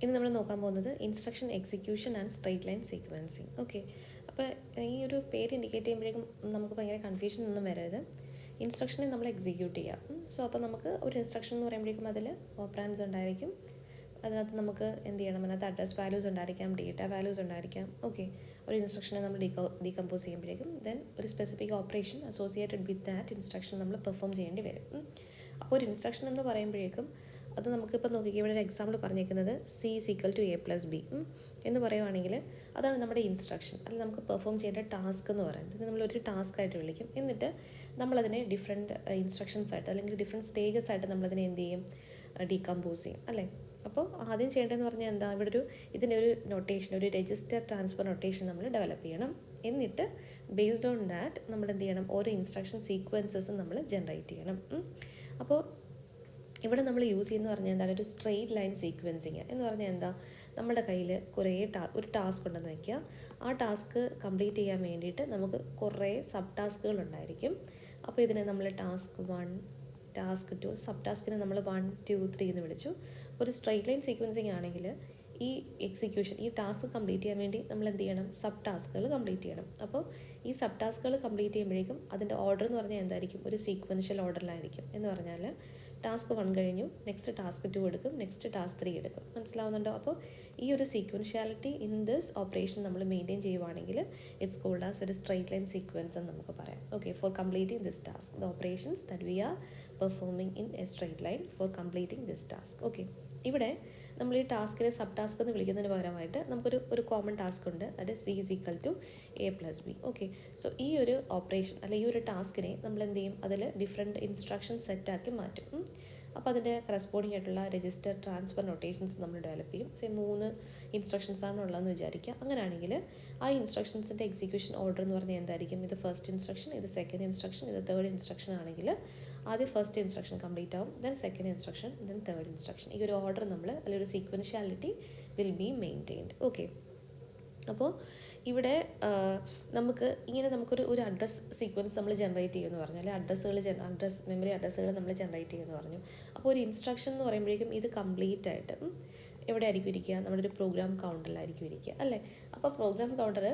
ഇനി നമ്മൾ നോക്കാൻ പോകുന്നത് instruction execution and straight line sequencing. Okay, അപ്പോൾ ഈ ഒരു പേര് ഇൻഡിക്കേറ്റ് ചെയ്യുമ്പോഴേക്കും നമുക്ക് ഭയങ്കര കൺഫ്യൂഷൻ ഒന്നും വരരുത്. ഇൻസ്ട്രക്ഷനെ നമ്മൾ എക്സിക്യൂട്ട് ചെയ്യാം. സോ അപ്പോൾ നമുക്ക് ഒരു ഇൻസ്ട്രക്ഷൻ എന്ന് പറയുമ്പോഴേക്കും അതിൽ ഓപ്പറാൻഡ്സ് ഉണ്ടായിരിക്കും. അതിനകത്ത് നമുക്ക് എന്ത് ചെയ്യണം, അതിനകത്ത് അഡ്രസ് വാല്യൂസ് ഉണ്ടായിരിക്കാം, ഡേറ്റ വാല്യൂസ് ഉണ്ടായിരിക്കാം. ഓക്കെ, ഒരു ഇൻസ്ട്രക്ഷനെ നമ്മൾ ഡീകമ്പോസ് ചെയ്യുമ്പോഴേക്കും ദെൻ ഒരു specific operation associated with that instruction നമ്മൾ പെർഫോം ചെയ്യേണ്ടി വരും. അപ്പോൾ ഒരു ഇൻസ്ട്രക്ഷൻ എന്ന് പറയുമ്പോഴേക്കും അത് നമുക്കിപ്പോൾ നോക്കിക്കുക, ഇവിടെ ഒരു എക്സാമ്പിൾ പറഞ്ഞേക്കുന്നത് C = A+B എന്ന് പറയുവാണെങ്കിൽ അതാണ് നമ്മുടെ ഇൻസ്ട്രക്ഷൻ, അല്ലെങ്കിൽ നമുക്ക് പെർഫോം ചെയ്യേണ്ട ടാസ്ക് എന്ന് പറയുന്നത്. ഇത് നമ്മളൊരു ടാസ്ക് ആയിട്ട് വിളിക്കും. എന്നിട്ട് നമ്മളതിനെ ഡിഫറെൻറ്റ് ഇൻസ്ട്രക്ഷൻസ് ആയിട്ട് അല്ലെങ്കിൽ ഡിഫറെൻറ്റ് സ്റ്റേജസ് ആയിട്ട് നമ്മളതിനെ എന്ത് ചെയ്യും, ഡീകമ്പോസ് ചെയ്യും അല്ലേ. അപ്പോൾ ആദ്യം ചെയ്യേണ്ടതെന്ന് പറഞ്ഞാൽ എന്താ, ഇവിടെ ഇതിൻ്റെ ഒരു നൊട്ടേഷൻ, ഒരു രജിസ്റ്റർ ട്രാൻസ്ഫർ നൊട്ടേഷൻ നമ്മൾ ഡെവലപ്പ് ചെയ്യണം. എന്നിട്ട് ബേസ്ഡ് ഓൺ ദാറ്റ് നമ്മൾ എന്ത് ചെയ്യണം, ഓരോ ഇൻസ്ട്രക്ഷൻ സീക്വൻസസും നമ്മൾ ജനറേറ്റ് ചെയ്യണം. അപ്പോൾ ഇവിടെ നമ്മൾ യൂസ് ചെയ്യുന്നത് പറഞ്ഞാൽ എന്താണ്, ഒരു സ്ട്രെയിറ്റ് ലൈൻ സീക്വൻസിങ് എന്ന് പറഞ്ഞാൽ എന്താ, നമ്മുടെ കയ്യിൽ ഒരു ടാസ്ക് ഉണ്ടെന്ന് വയ്ക്കുക. ആ ടാസ്ക് കംപ്ലീറ്റ് ചെയ്യാൻ വേണ്ടിയിട്ട് നമുക്ക് കുറേ സബ് ടാസ്കുകൾ ഉണ്ടായിരിക്കും. അപ്പോൾ ഇതിനെ നമ്മൾ ടാസ്ക് 1, ടാസ്ക് 2, സബ് ടാസ്കിനെ നമ്മൾ 1, 2, 3 എന്ന് വിളിച്ചു. ഒരു സ്ട്രെയിറ്റ് ലൈൻ സീക്വൻസിങ് ആണെങ്കിൽ ഈ എക്സിക്യൂഷൻ, ഈ ടാസ്ക് കംപ്ലീറ്റ് ചെയ്യാൻ വേണ്ടി നമ്മൾ എന്ത് ചെയ്യണം, സബ് ടാസ്കുകൾ കംപ്ലീറ്റ് ചെയ്യണം. അപ്പോൾ ഈ സബ് ടാസ്കുകൾ കംപ്ലീറ്റ് ചെയ്യുമ്പോഴേക്കും അതിൻ്റെ ഓർഡർ എന്ന് പറഞ്ഞാൽ എന്തായിരിക്കും, ഒരു സീക്വൻഷ്യൽ ഓർഡറിലായിരിക്കും. എന്ന് പറഞ്ഞാൽ ടാസ്ക് 1 കഴിഞ്ഞു, നെക്സ്റ്റ് ടാസ്ക് 2 എടുക്കും, നെക്സ്റ്റ് ടാസ്ക് 3 എടുക്കും. മനസ്സിലാവുന്നുണ്ടോ? അപ്പോൾ ഈ ഒരു സീക്വൻഷ്യാലിറ്റി ഇൻ ദിസ് ഓപ്പറേഷൻ നമ്മൾ മെയിൻറ്റെയിൻ ചെയ്യുവാണെങ്കിൽ ഇറ്റ്സ് കോൾഡ് ആസ് ഒരു സ്ട്രെയിറ്റ് ലൈൻ സീക്വൻസ് എന്ന് നമുക്ക് പറയാം. Okay, for completing this task the operations that we are performing in a straight line for completing this task. Okay, ഇവിടെ നമ്മൾ ഈ ടാസ്കിനെ sub task എന്ന് വിളിക്കുന്നതിന് പകരമായിട്ട് നമുക്കൊരു കോമൺ ടാസ്ക് ഉണ്ട്, അത് C = A+B. ഓക്കെ, സോ ഈ ഒരു ഓപ്പറേഷൻ അല്ലെങ്കിൽ ഈ ഒരു ടാസ്കിനെ നമ്മൾ എന്ത് ചെയ്യും, അതിൽ ഡിഫറെൻറ്റ് ഇൻസ്ട്രക്ഷൻ സെറ്റാക്കി മാറ്റും. അപ്പോൾ അതിൻ്റെ കറസ്പോണ്ടിങ് ആയിട്ടുള്ള രജിസ്റ്റർ ട്രാൻസ്ഫർ നൊട്ടേഷൻസ് നമ്മൾ ഡെവലപ്പ് ചെയ്യും. 3 ഇൻസ്ട്രക്ഷൻസ് ആണ് ഉള്ളതെന്ന് വിചാരിക്കുക. അങ്ങനെയാണെങ്കിൽ ആ ഇൻസ്ട്രക്ഷൻസിൻ്റെ എക്സിക്യൂഷൻ ഓർഡർ എന്ന് പറഞ്ഞാൽ എന്തായിരിക്കും, ഇത് ഫസ്റ്റ് ഇൻസ്ട്രക്ഷൻ, ഇത് സെക്കൻഡ് ഇൻസ്ട്രക്ഷൻ, ഇത് തേർഡ് ഇൻസ്ട്രക്ഷൻ ആണെങ്കിൽ ആദ്യം ഫസ്റ്റ് ഇൻസ്ട്രക്ഷൻ കംപ്ലീറ്റ് ആവും, then second instruction, then third instruction. ഈ ഒരു ഓർഡർ നമ്മൾ അല്ലെങ്കിൽ ഒരു സീക്വൻഷ്യാലിറ്റി വിൽ ബി മെയിൻറ്റെയിൻഡ്. ഓക്കെ, അപ്പോൾ ഇവിടെ നമുക്കൊരു അഡ്രസ് സീക്വൻസ് നമ്മൾ ജനറേറ്റ് ചെയ്യുമെന്ന് പറഞ്ഞു, അല്ലെങ്കിൽ മെമ്മറി അഡ്രസ്സുകൾ നമ്മൾ ജനറേറ്റ് ചെയ്യുമെന്ന് പറഞ്ഞു. അപ്പോൾ ഒരു ഇൻസ്ട്രക്ഷൻ എന്ന് പറയുമ്പോഴേക്കും ഇത് കംപ്ലീറ്റ് ആയിട്ട് എവിടെ ആയിരിക്കും ഇരിക്കുക, നമ്മുടെ ഒരു പ്രോഗ്രാം കൗണ്ടറിലായിരിക്കും ഇരിക്കുക അല്ലേ. അപ്പോൾ പ്രോഗ്രാം കൗണ്ടർ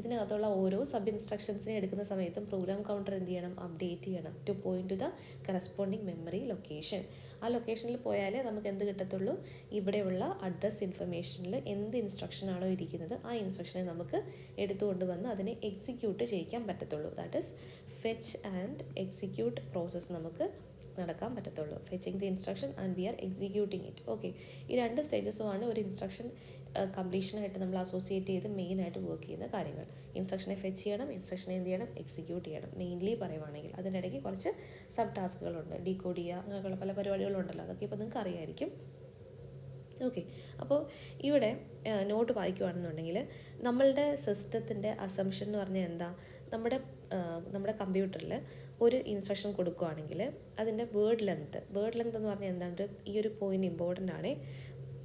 ഇതിനകത്തുള്ള ഓരോ സബ് ഇൻസ്ട്രക്ഷൻസിനെ എടുക്കുന്ന സമയത്തും പ്രോഗ്രാം കൗണ്ടർ എന്ത് ചെയ്യണം, അപ്ഡേറ്റ് ചെയ്യണം two point two the corresponding memory location. ആ ലൊക്കേഷനിൽ പോയാലേ നമുക്ക് എന്ത് കിട്ടത്തുള്ളൂ, ഇവിടെയുള്ള അഡ്രസ് ഇൻഫർമേഷനിൽ എന്ത് ഇൻസ്ട്രക്ഷനാണോ ഇരിക്കുന്നത് ആ ഇൻസ്ട്രക്ഷനെ നമുക്ക് എടുത്തുകൊണ്ട് വന്ന് അതിനെ എക്സിക്യൂട്ട് ചെയ്യിക്കാൻ പറ്റത്തുള്ളൂ. That is fetch and execute process നമുക്ക് നടക്കാൻ പറ്റത്തുള്ളൂ. Fetching the instruction and we are executing it. Okay, ഈ 2 സ്റ്റേജസുമാണ് ഒരു ഇൻസ്ട്രക്ഷൻ കംപ്ലീഷനായിട്ട് നമ്മൾ അസോസിയേറ്റ് ചെയ്ത് മെയിനായിട്ട് വർക്ക് ചെയ്യുന്ന കാര്യങ്ങൾ. ഇൻസ്ട്രക്ഷനെ ഫെച്ച് ചെയ്യണം, ഇൻസ്ട്രക്ഷനെ എന്ത് ചെയ്യണം, എക്സിക്യൂട്ട് ചെയ്യണം. മെയിൻലി പറയുവാണെങ്കിൽ അതിനിടയ്ക്ക് കുറച്ച് സബ് ടാസ്കുകളുണ്ട്, ഡീകോഡ് ചെയ്യുക, അങ്ങനെയുള്ള പല പരിപാടികളുണ്ടല്ലോ, അതൊക്കെ ഇപ്പോൾ നിങ്ങൾക്ക് അറിയാമായിരിക്കും. ഓക്കെ, അപ്പോൾ ഇവിടെ നോട്ട് വായിക്കുകയാണെന്നുണ്ടെങ്കിൽ നമ്മളുടെ സിസ്റ്റത്തിൻ്റെ അസംഷൻ എന്ന് പറഞ്ഞാൽ എന്താ, നമ്മുടെ കമ്പ്യൂട്ടറിൽ ഒരു ഇൻസ്ട്രക്ഷൻ കൊടുക്കുകയാണെങ്കിൽ അതിൻ്റെ വേർഡ് ലെങ്ത് എന്ന് പറഞ്ഞാൽ എന്താണ്, ഈ ഒരു പോയിന്റ് ഇമ്പോർട്ടൻ്റ് ആണ്.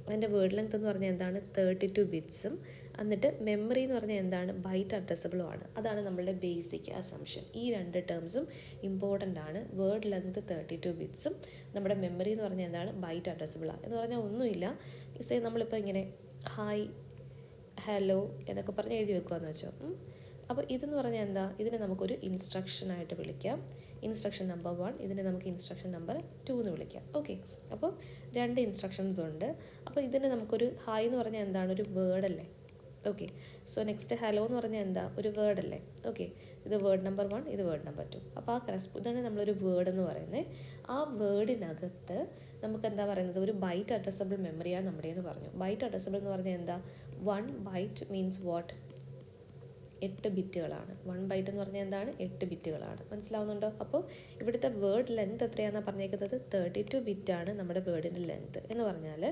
അതിൻ്റെ വേർഡ് ലെങ്ത് എന്ന് പറഞ്ഞാൽ എന്താണ്, 32 ബിറ്റ്സും, എന്നിട്ട് മെമ്മറി എന്ന് പറഞ്ഞാൽ എന്താണ്, ബൈറ്റ് അഡ്രസ്സബിളും ആണ്. അതാണ് നമ്മളുടെ ബേസിക് അസംഷൻ. ഈ 2 ടേംസും ഇമ്പോർട്ടൻ്റ് ആണ്. വേർഡ് ലെങ്ത് 32 ബിറ്റ്സും നമ്മുടെ മെമ്മറി എന്ന് പറഞ്ഞാൽ എന്താണ്, ബൈറ്റ് അഡ്രസ്സബിളാണ്. എന്ന് പറഞ്ഞാൽ ഒന്നുമില്ല, നമ്മളിപ്പോൾ ഇങ്ങനെ ഹായ് ഹലോ എന്നൊക്കെ പറഞ്ഞ് എഴുതി വെക്കുകയെന്ന് വെച്ചോ. അപ്പോൾ ഇതെന്ന് പറഞ്ഞാൽ എന്താ, ഇതിനെ നമുക്കൊരു ഇൻസ്ട്രക്ഷനായിട്ട് വിളിക്കാം, ഇൻസ്ട്രക്ഷൻ നമ്പർ 1. ഇതിനെ നമുക്ക് ഇൻസ്ട്രക്ഷൻ നമ്പർ 2 എന്ന് വിളിക്കാം. ഓക്കെ, അപ്പോൾ 2 ഇൻസ്ട്രക്ഷൻസ് ഉണ്ട്. അപ്പോൾ ഇതിനെ നമുക്കൊരു ഹായ് എന്ന് പറഞ്ഞാൽ എന്താണ്, ഒരു വേർഡല്ലേ. ഓക്കെ, സോ നെക്സ്റ്റ് ഹലോ എന്ന് പറഞ്ഞാൽ എന്താ, ഒരു വേർഡല്ലേ. ഓക്കെ, ഇത് വേർഡ് നമ്പർ 1, ഇത് വേർഡ് നമ്പർ 2. അപ്പോൾ ഇതാണ് നമ്മളൊരു വേർഡ് എന്ന് പറയുന്നത്. ആ വേർഡിനകത്ത് നമുക്ക് എന്താ പറയുന്നത്, ഒരു ബൈറ്റ് അഡ്രസ്സബിൾ മെമ്മറിയാണ് നമ്മുടേന്ന് പറഞ്ഞു. ബൈറ്റ് അഡ്രസ്സബിൾ എന്ന് പറഞ്ഞാൽ എന്താ, 1 ബൈറ്റ് മീൻസ് വാട്ട്, 8 ബിറ്റുകളാണ്. 1 ബൈറ്റ് എന്ന് പറഞ്ഞാൽ എന്താണ്, 8 ബിറ്റുകളാണ്. മനസ്സിലാവുന്നുണ്ടോ? അപ്പോൾ ഇവിടുത്തെ വേർഡ് ലെങ്ത് എത്രയാണെന്ന് പറഞ്ഞേക്കുന്നത്, 32 ബിറ്റാണ് നമ്മുടെ വേർഡിൻ്റെ ലെങ്ത്. എന്ന് പറഞ്ഞാൽ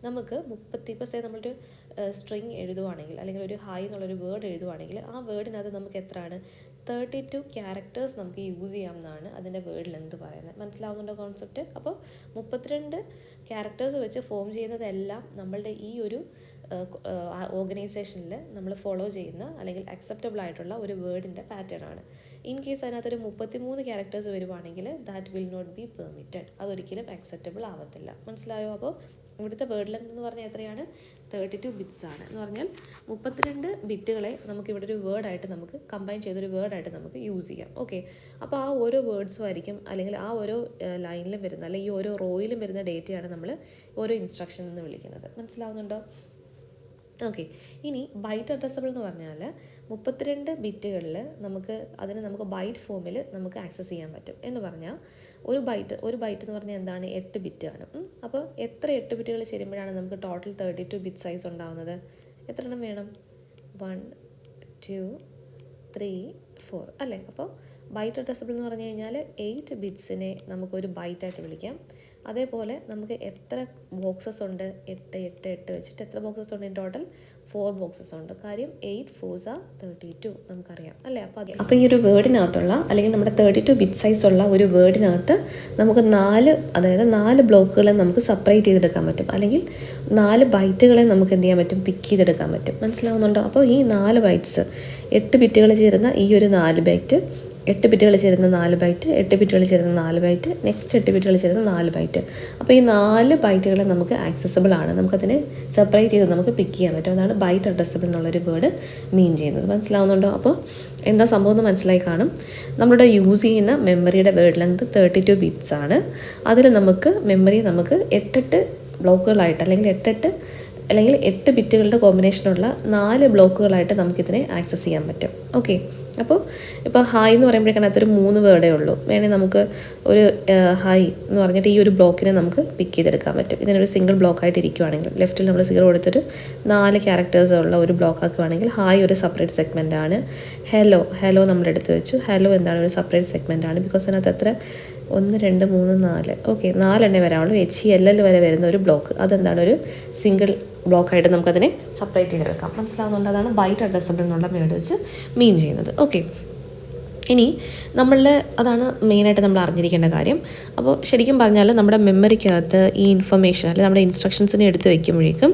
നമുക്ക് 30 നമ്മളൊരു സ്ട്രിങ് എഴുതുവാണെങ്കിൽ, അല്ലെങ്കിൽ ഒരു ഹായ് എന്നുള്ളൊരു വേർഡ് എഴുതുവാണെങ്കിൽ ആ വേർഡിനകത്ത് നമുക്ക് എത്രയാണ്, 32 ക്യാരക്ടേഴ്സ് നമുക്ക് യൂസ് ചെയ്യാമെന്നാണ് അതിൻ്റെ വേർഡ് ലെങ്ത് പറയുന്നത്. മനസ്സിലാവുന്നുണ്ടോ കോൺസെപ്റ്റ്? അപ്പോൾ 32 ക്യാരക്ടേഴ്സ് വെച്ച് ഫോം ചെയ്യുന്നതെല്ലാം നമ്മളുടെ ഈ ഒരു ഓർഗനൈസേഷനിൽ നമ്മൾ ഫോളോ ചെയ്യുന്ന അല്ലെങ്കിൽ അക്സെപ്റ്റബിൾ ആയിട്ടുള്ള ഒരു വേർഡിൻ്റെ പാറ്റേൺ ആണ്. ഇൻ കേസ് അതിനകത്തൊരു 33 ക്യാരക്ടേഴ്സ് വരുവാണെങ്കിൽ that will not be permitted, അതൊരിക്കലും അക്സെപ്റ്റബിൾ ആവത്തില്ല. മനസ്സിലായോ? അപ്പോൾ ഇവിടുത്തെ വേർഡ് ലെങ്ത് എന്ന് പറഞ്ഞാൽ എത്രയാണ്? 32 ബിറ്റ്സ് ആണ്. എന്ന് പറഞ്ഞാൽ 32 ബിറ്റുകളെ നമുക്ക് ഇവിടെ ഒരു വേർഡായിട്ട് നമുക്ക് കമ്പൈൻ ചെയ്തൊരു വേർഡായിട്ട് നമുക്ക് യൂസ് ചെയ്യാം. ഓക്കെ, അപ്പോൾ ആ ഓരോ വേർഡ്സും ആയിരിക്കും, അല്ലെങ്കിൽ ആ ഓരോ ലൈനിലും വരുന്ന, അല്ലെങ്കിൽ ഈ ഓരോ റോയിലും വരുന്ന ഡേറ്റയാണ് നമ്മൾ ഓരോ ഇൻസ്ട്രക്ഷൻ എന്ന് വിളിക്കുന്നത്. മനസ്സിലാവുന്നുണ്ടോ? ഓക്കെ, ഇനി ബൈറ്റ് അഡ്രസ്സബിൾ എന്ന് പറഞ്ഞാൽ 32 ബിറ്റുകളിൽ നമുക്ക് ബൈറ്റ് ഫോമിൽ നമുക്ക് ആക്സസ് ചെയ്യാൻ പറ്റും. എന്ന് പറഞ്ഞാൽ ഒരു ബൈറ്റ് എന്ന് പറഞ്ഞാൽ എന്താണ്? 8 ബിറ്റാണ്. അപ്പോൾ എത്ര 8 ബിറ്റുകൾ ചേരുമ്പോഴാണ് നമുക്ക് ടോട്ടൽ 32 ബിറ്റ് സൈസ് ഉണ്ടാവുന്നത്? എത്ര എണ്ണം വേണം? 1 2 3 4 അല്ലേ? അപ്പോൾ ബൈറ്റ് അഡ്രസ്സബിൾ എന്ന് പറഞ്ഞു കഴിഞ്ഞാൽ 8 ബിറ്റ്സിനെ നമുക്കൊരു ബൈറ്റായിട്ട് വിളിക്കാം. അതേപോലെ നമുക്ക് എത്ര ബോക്സസ് ഉണ്ട്? 8 വെച്ചിട്ട് എത്ര ബോക്സസ് ഉണ്ട്? ടോട്ടൽ 4 ബോക്സസ് ഉണ്ട്. കാര്യം 8 4s are 32 നമുക്കറിയാം അല്ലേ? അപ്പോൾ ഈ ഒരു വേർഡിനകത്തുള്ള, അല്ലെങ്കിൽ നമ്മുടെ 32 ബിറ്റ് സൈസ് ഉള്ള ഒരു വേർഡിനകത്ത് നമുക്ക് 4 ബ്ലോക്കുകളെ നമുക്ക് സെപ്പറേറ്റ് ചെയ്തെടുക്കാൻ പറ്റും, അല്ലെങ്കിൽ 4 ബൈറ്റുകളെ നമുക്ക് എന്ത് ചെയ്യാൻ പറ്റും? പിക്ക് ചെയ്തെടുക്കാൻ പറ്റും. മനസ്സിലാവുന്നുണ്ടോ? അപ്പോൾ ഈ 4 ബൈറ്റ്സ്, 8 ബിറ്റുകൾ ചേരുന്ന ഈ ഒരു 4 ബൈറ്റ്, 8 ബിറ്റുകൾ ചേരുന്ന 4 ബൈറ്റ്, 8 ബിറ്റുകൾ ചേരുന്ന 4 ബൈറ്റ്, നെക്സ്റ്റ് 8 ബിറ്റുകൾ ചേരുന്ന 4 ബൈറ്റ്. അപ്പോൾ ഈ 4 ബൈറ്റുകൾ നമുക്ക് ആക്സസിബിൾ ആണ്, നമുക്കതിനെ സെപ്പറേറ്റ് ചെയ്ത് നമുക്ക് പിക്ക് ചെയ്യാൻ പറ്റും. അതാണ് ബൈറ്റ് അഡ്രസ്സബിൾ എന്നുള്ളൊരു വേർഡ് മീൻ ചെയ്യുന്നത്. മനസ്സിലാവുന്നുണ്ടോ? അപ്പോൾ എന്താ സംഭവം എന്ന് മനസ്സിലായി കാണും. നമ്മുടെ യൂസ് ചെയ്യുന്ന മെമ്മറിയുടെ വേർഡ് ലെങ്ത് 32 ബിറ്റ്സ് ആണ്. അതിൽ നമുക്ക് 8 ബ്ലോക്കുകളായിട്ട്, അല്ലെങ്കിൽ 8 ബിറ്റുകളുടെ കോമ്പിനേഷനുള്ള 4 ബ്ലോക്കുകളായിട്ട് നമുക്കിതിനെ ആക്സസ് ചെയ്യാൻ പറ്റും. ഓക്കെ, ഇപ്പോൾ ഹായ് എന്ന് പറയുമ്പോഴേക്കും അതൊരു 3 വേർഡേ ഉള്ളൂ. വേണമെങ്കിൽ നമുക്ക് ഒരു ഹായ് എന്ന് പറഞ്ഞിട്ട് ഈ ഒരു ബ്ലോക്കിനെ നമുക്ക് പിക്ക് ചെയ്തെടുക്കാൻ പറ്റും. ഇതിനൊരു സിംഗിൾ ബ്ലോക്കായിട്ട് ഇരിക്കുവാണെങ്കിൽ, ലെഫ്റ്റിൽ നമ്മൾ 0 കൊടുത്തൊരു 4 ക്യാരക്ടേഴ്സ് ഉള്ള ഒരു ബ്ലോക്ക് ആക്കുവാണെങ്കിൽ ഹായ് ഒരു സെപ്പറേറ്റ് സെഗ്മെൻ്റ് ആണ്. ഹലോ നമ്മൾ എടുത്ത് വെച്ചു. ഹലോ എന്താണ്? ഒരു സെപ്പറേറ്റ് സെഗ്മെൻ്റ് ആണ്. ബിക്കോസ് അതിനകത്ത് എത്ര 1 2 3 4 ഓക്കെ 4 വരാവുള്ളൂ. HELL വരെ വരുന്ന ഒരു ബ്ലോക്ക്, അതെന്താണ്? ഒരു സിംഗിൾ ബ്ലോക്കായിട്ട് നമുക്കതിനെ സെപ്പറേറ്റ് ചെയ്തെടുക്കാം. മനസ്സിലാവുന്നുണ്ട്? അതാണ് ബൈറ്റ് അഡ്രസ്സബിൾ എന്നുള്ള വേർഡ് വെച്ച് മീൻ ചെയ്യുന്നത്. ഓക്കെ, ഇനി അതാണ് മെയിനായിട്ട് നമ്മൾ അറിഞ്ഞിരിക്കേണ്ട കാര്യം. അപ്പോൾ ശരിക്കും പറഞ്ഞാൽ നമ്മുടെ മെമ്മറിക്കകത്ത് ഈ ഇൻഫർമേഷൻ, അല്ലെങ്കിൽ നമ്മുടെ ഇൻസ്ട്രക്ഷൻസിനെ എടുത്ത് വയ്ക്കുമ്പോഴേക്കും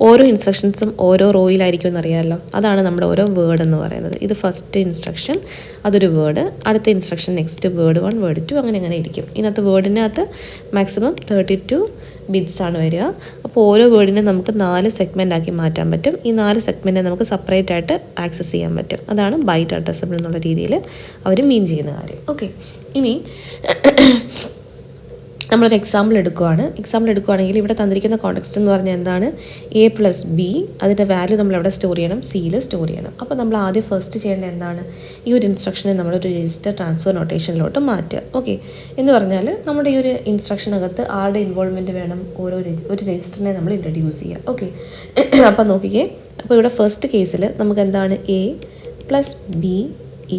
ഓരോ ഇൻസ്ട്രക്ഷൻസും ഓരോ റോയിലായിരിക്കും എന്നറിയാമല്ലോ. അതാണ് നമ്മുടെ ഓരോ വേർഡ് എന്ന് പറയുന്നത്. ഇത് ഫസ്റ്റ് ഇൻസ്ട്രക്ഷൻ, അതൊരു വേർഡ്. അടുത്ത ഇൻസ്ട്രക്ഷൻ നെക്സ്റ്റ് വേർഡ് 1 വേർഡ് 2 അങ്ങനെ ഇരിക്കും. ഇതിനകത്ത് വേർഡിനകത്ത് മാക്സിമം 32 ബിറ്റ്സ് ആണ് വരിക. അപ്പോൾ ഓരോ വേർഡിനെ നമുക്ക് 4 സെഗ്മെൻ്റ് ആക്കി മാറ്റാൻ പറ്റും. ഈ 4 സെഗ്മെൻറ്റിനെ നമുക്ക് സെപ്പറേറ്റ് ആയിട്ട് ആക്സസ് ചെയ്യാൻ പറ്റും. അതാണ് ബൈറ്റ് അഡ്രസ്സബിൾ എന്നുള്ള രീതിയിൽ അവർ മീൻ ചെയ്യുന്ന കാര്യം. ഓക്കെ, ഇനി നമ്മളൊരു എക്സാമ്പിൾ എടുക്കുകയാണെങ്കിൽ ഇവിടെ തന്നിരിക്കുന്ന കോണ്ടെക്സ്റ്റ് എന്ന് പറഞ്ഞാൽ എന്താണ്? A+B, അതിൻ്റെ വാല്യൂ നമ്മൾ എവിടെ സ്റ്റോർ ചെയ്യണം? സിയിൽ സ്റ്റോർ ചെയ്യണം. അപ്പോൾ നമ്മൾ ആദ്യം ഫസ്റ്റ് ചെയ്യേണ്ടത് എന്താണ്? ഈ ഒരു ഇൻസ്ട്രക്ഷനെ നമ്മളൊരു രജിസ്റ്റർ ട്രാൻസ്ഫർ നൊട്ടേഷനിലോട്ട് മാറ്റുക. ഓക്കെ, എന്ന് പറഞ്ഞാൽ നമ്മുടെ ഈ ഒരു ഇൻസ്ട്രക്ഷനകത്ത് ആരുടെ ഇൻവോൾവ്മെൻറ്റ് വേണം? ഒരു രജിസ്റ്ററിനെ നമ്മൾ ഇൻട്രൊഡ്യൂസ് ചെയ്യുക. ഓക്കെ, അപ്പോൾ നോക്കിക്കേ. അപ്പോൾ ഇവിടെ ഫസ്റ്റ് കേസിൽ നമുക്ക് എന്താണ്? A+B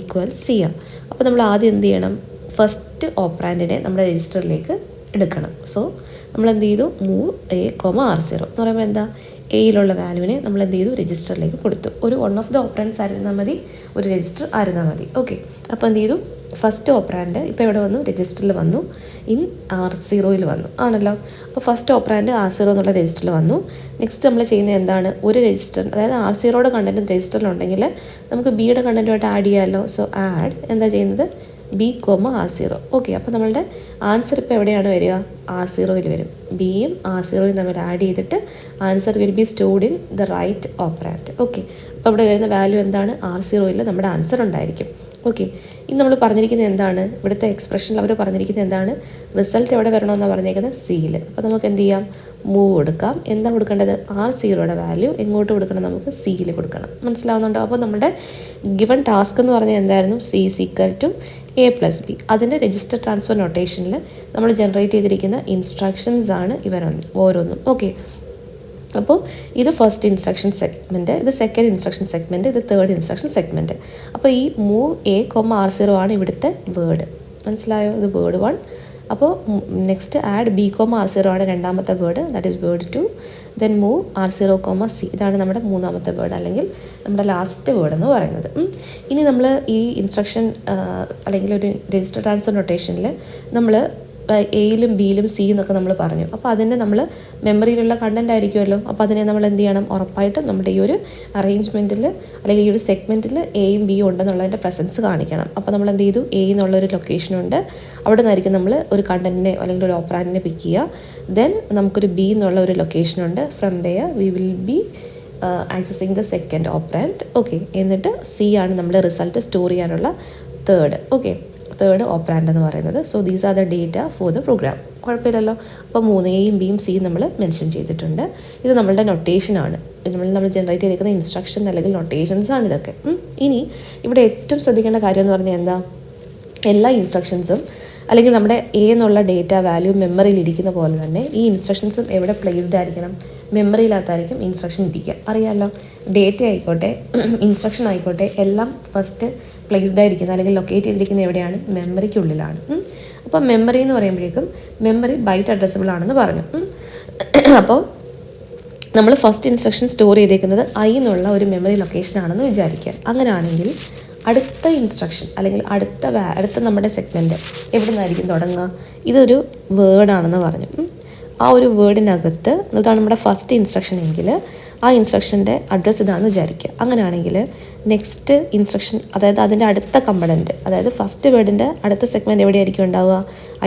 = C. അപ്പോൾ നമ്മൾ ആദ്യം എന്ത് ചെയ്യണം? ഫസ്റ്റ് ഓപ്പറാൻഡിനെ നമ്മുടെ രജിസ്റ്ററിലേക്ക് എടുക്കണം. സോ നമ്മൾ എന്ത് ചെയ്തു? മൂവ് A, R0 എന്ന് പറയുമ്പോൾ എന്താ? എയിലുള്ള വാല്യൂവിനെ നമ്മൾ എന്ത് ചെയ്തു? രജിസ്റ്ററിലേക്ക് കൊടുത്തു. ഒരു 1 ഓഫ് ദ ഓപ്പറാൻഡ്സ് ആയിരുന്നാൽ മതി, ഒരു രജിസ്റ്റർ ആയിരുന്നാൽ മതി. ഓക്കെ, അപ്പോൾ എന്ത് ചെയ്തു? ഫസ്റ്റ് ഓപ്പറാൻഡ് ഇപ്പോൾ എവിടെ വന്നു? രജിസ്റ്ററിൽ വന്നു, ഇൻ R0 വന്നു ആണല്ലോ. അപ്പോൾ ഫസ്റ്റ് ഓപ്പറാൻഡ് R0 എന്നുള്ള രജിസ്റ്ററിൽ വന്നു. നെക്സ്റ്റ് നമ്മൾ ചെയ്യുന്നത് എന്താണ്? ഒരു രജിസ്റ്റർ, അതായത് R0യുടെ കണ്ടൻറ്റ് രജിസ്റ്ററിലുണ്ടെങ്കിൽ നമുക്ക് ബിയുടെ കണ്ടൻറ്റുമായിട്ട് ആഡ് ചെയ്യാമല്ലോ. സോ ആഡ് എന്താ ചെയ്യുന്നത്? B, R0. ഓക്കെ, അപ്പോൾ നമ്മളുടെ ആൻസർ ഇപ്പോൾ എവിടെയാണ് വരിക? R0 വരും. ബിയും R0 തമ്മിൽ ആഡ് ചെയ്തിട്ട് answer will be stored in the right operand. Okay, അപ്പോൾ ഇവിടെ വരുന്ന വാല്യൂ എന്താണ്? R0 നമ്മുടെ ആൻസർ ഉണ്ടായിരിക്കും. ഓക്കെ, ഇനി നമ്മൾ പറഞ്ഞിരിക്കുന്നത് എന്താണ്? ഇവിടുത്തെ എക്സ്പ്രഷനിൽ അവർ പറഞ്ഞിരിക്കുന്നത് എന്താണ്? റിസൾട്ട് എവിടെ വരണമെന്നാണ് പറഞ്ഞിരിക്കുന്നത്? സിയിൽ. അപ്പോൾ നമുക്ക് എന്ത് ചെയ്യാം? മൂവ് കൊടുക്കാം. എന്താ കൊടുക്കേണ്ടത്? R0യുടെ വാല്യൂ എങ്ങോട്ട് കൊടുക്കണം? നമുക്ക് സിയിൽ കൊടുക്കണം. മനസ്സിലാവുന്നുണ്ടോ? അപ്പോൾ നമ്മുടെ ഗിവൺ ടാസ്ക് എന്ന് പറഞ്ഞാൽ എന്തായിരുന്നു? C = A+B. അതിൻ്റെ രജിസ്റ്റർ ട്രാൻസ്ഫർ നൊട്ടേഷനിൽ നമ്മൾ ജനറേറ്റ് ചെയ്തിരിക്കുന്ന ഇൻസ്ട്രക്ഷൻസ് ആണ് ഓരോന്നും. ഓക്കെ, അപ്പോൾ ഇത് ഫസ്റ്റ് ഇൻസ്ട്രക്ഷൻ സെഗ്മെൻറ്റ്, ഇത് സെക്കൻഡ് ഇൻസ്ട്രക്ഷൻ സെഗ്മെൻറ്റ്, ഇത് തേർഡ് ഇൻസ്ട്രക്ഷൻ സെഗ്മെൻറ്റ്. അപ്പോൾ ഈ മൂവ് A, R0 ആണ് ഇവിടുത്തെ വേർഡ്. മനസ്സിലായോ? ഇത് വേർഡ് 1. അപ്പോൾ നെക്സ്റ്റ് ആഡ് B, R0 ആണ് രണ്ടാമത്തെ word, that is word 2. Then move R0, C, ഇതാണ് നമ്മുടെ മൂന്നാമത്തെ വേർഡ്, അല്ലെങ്കിൽ നമ്മുടെ ലാസ്റ്റ് വേർഡ് എന്ന് പറയുന്നത്. ഇനി നമ്മൾ ഈ ഇൻസ്ട്രക്ഷൻ അല്ലെങ്കിൽ ഒരു രജിസ്റ്റർ ട്രാൻസ്ഫർ നൊട്ടേഷനിൽ നമ്മൾ എയിലും ബിയിലും സി എന്നൊക്കെ നമ്മൾ പറഞ്ഞു. അപ്പോൾ അതിൻ്റെ നമ്മൾ മെമ്മറിയിലുള്ള കണ്ടൻ്റ് ആയിരിക്കുമല്ലോ. അപ്പോൾ അതിനെ നമ്മൾ എന്ത് ചെയ്യണം, ഉറപ്പായിട്ടും നമ്മുടെ ഈ ഒരു അറേഞ്ച്മെൻറ്റിൽ അല്ലെങ്കിൽ ഈ ഒരു സെഗ്മെൻറ്റിൽ എയും ബിയും ഉണ്ടെന്നുള്ളതിൻ്റെ പ്രസൻസ് കാണിക്കണം. അപ്പോൾ നമ്മൾ എന്ത് ചെയ്തു, എ എന്നുള്ളൊരു ലൊക്കേഷനുണ്ട്, അവിടെ നിന്നായിരിക്കും നമ്മൾ ഒരു കണ്ടൻറ്റിനെ അല്ലെങ്കിൽ ഒരു ഓപ്പറാൻഡിനെ പിക്ക് ചെയ്യുക. ദെൻ നമുക്കൊരു ബി എന്നുള്ള ഒരു ലൊക്കേഷനുണ്ട്, from there we will be accessing the second operand. Okay, എന്നിട്ട് സി ആണ് നമ്മുടെ റിസൾട്ട് സ്റ്റോർ ചെയ്യാനുള്ള തേർഡ് ഓപ്പറാൻഡ് എന്ന് പറയുന്നത്. So these are the data for the program. കുഴപ്പമില്ലല്ലോ. അപ്പോൾ 3 എയും ബിയും സിയും നമ്മൾ മെൻഷൻ ചെയ്തിട്ടുണ്ട്. ഇത് നമ്മളുടെ നൊട്ടേഷനാണ്, നമ്മൾ ജനറേറ്റ് ചെയ്തിരിക്കുന്ന ഇൻസ്ട്രക്ഷൻ അല്ലെങ്കിൽ നൊട്ടേഷൻസ് ആണ് ഇതൊക്കെ. ഇനി ഇവിടെ ഏറ്റവും ശ്രദ്ധിക്കേണ്ട കാര്യം എന്ന് പറഞ്ഞാൽ എന്താ, എല്ലാ ഇൻസ്ട്രക്ഷൻസും അല്ലെങ്കിൽ നമ്മുടെ എ എന്നുള്ള ഡേറ്റ വാല്യൂ മെമ്മറിയിൽ ഇരിക്കുന്ന പോലെ തന്നെ ഈ ഇൻസ്ട്രക്ഷൻസും എവിടെ പ്ലേസ്ഡ് ആയിരിക്കണം, മെമ്മറിയിലകത്തായിരിക്കും ഇൻസ്ട്രക്ഷൻ ഇരിക്കുക. അറിയാമല്ലോ, ഡേറ്റ ആയിക്കോട്ടെ ഇൻസ്ട്രക്ഷൻ ആയിക്കോട്ടെ എല്ലാം ഫസ്റ്റ് പ്ലേസ്ഡ് ആയിരിക്കുന്നത് അല്ലെങ്കിൽ ലൊക്കേറ്റ് ചെയ്തിരിക്കുന്നത് എവിടെയാണ്, മെമ്മറിക്കുള്ളിലാണ്. അപ്പോൾ മെമ്മറി എന്ന് പറയുമ്പോഴേക്കും മെമ്മറി ബൈറ്റ് അഡ്രസ്സബിൾ ആണെന്ന് പറഞ്ഞു. അപ്പോൾ നമ്മൾ ഫസ്റ്റ് ഇൻസ്ട്രക്ഷൻ സ്റ്റോർ ചെയ്തേക്കുന്നത് ഐ എന്നുള്ള ഒരു മെമ്മറി ലൊക്കേഷൻ ആണെന്ന് വിചാരിക്കുക. അങ്ങനെയാണെങ്കിൽ അടുത്ത ഇൻസ്ട്രക്ഷൻ അല്ലെങ്കിൽ അടുത്ത നമ്മുടെ സെഗ്മെൻറ്റ് എവിടെ നിന്നായിരിക്കും തുടങ്ങുക, ഇതൊരു വേർഡാണെന്ന് പറഞ്ഞു. ആ ഒരു വേർഡിനകത്ത് ഇതാണ് നമ്മുടെ ഫസ്റ്റ് ഇൻസ്ട്രക്ഷൻ എങ്കിൽ ആ ഇൻസ്ട്രക്ഷൻ്റെ അഡ്രസ്സ് ഇതാണെന്ന് വിചാരിക്കുക. അങ്ങനെയാണെങ്കിൽ നെക്സ്റ്റ് ഇൻസ്ട്രക്ഷൻ, അതായത് അതിൻ്റെ അടുത്ത കമ്പണൻറ്റ്, അതായത് ഫസ്റ്റ് വേർഡിൻ്റെ അടുത്ത സെഗ്മെൻറ്റ് എവിടെയായിരിക്കും ഉണ്ടാവുക,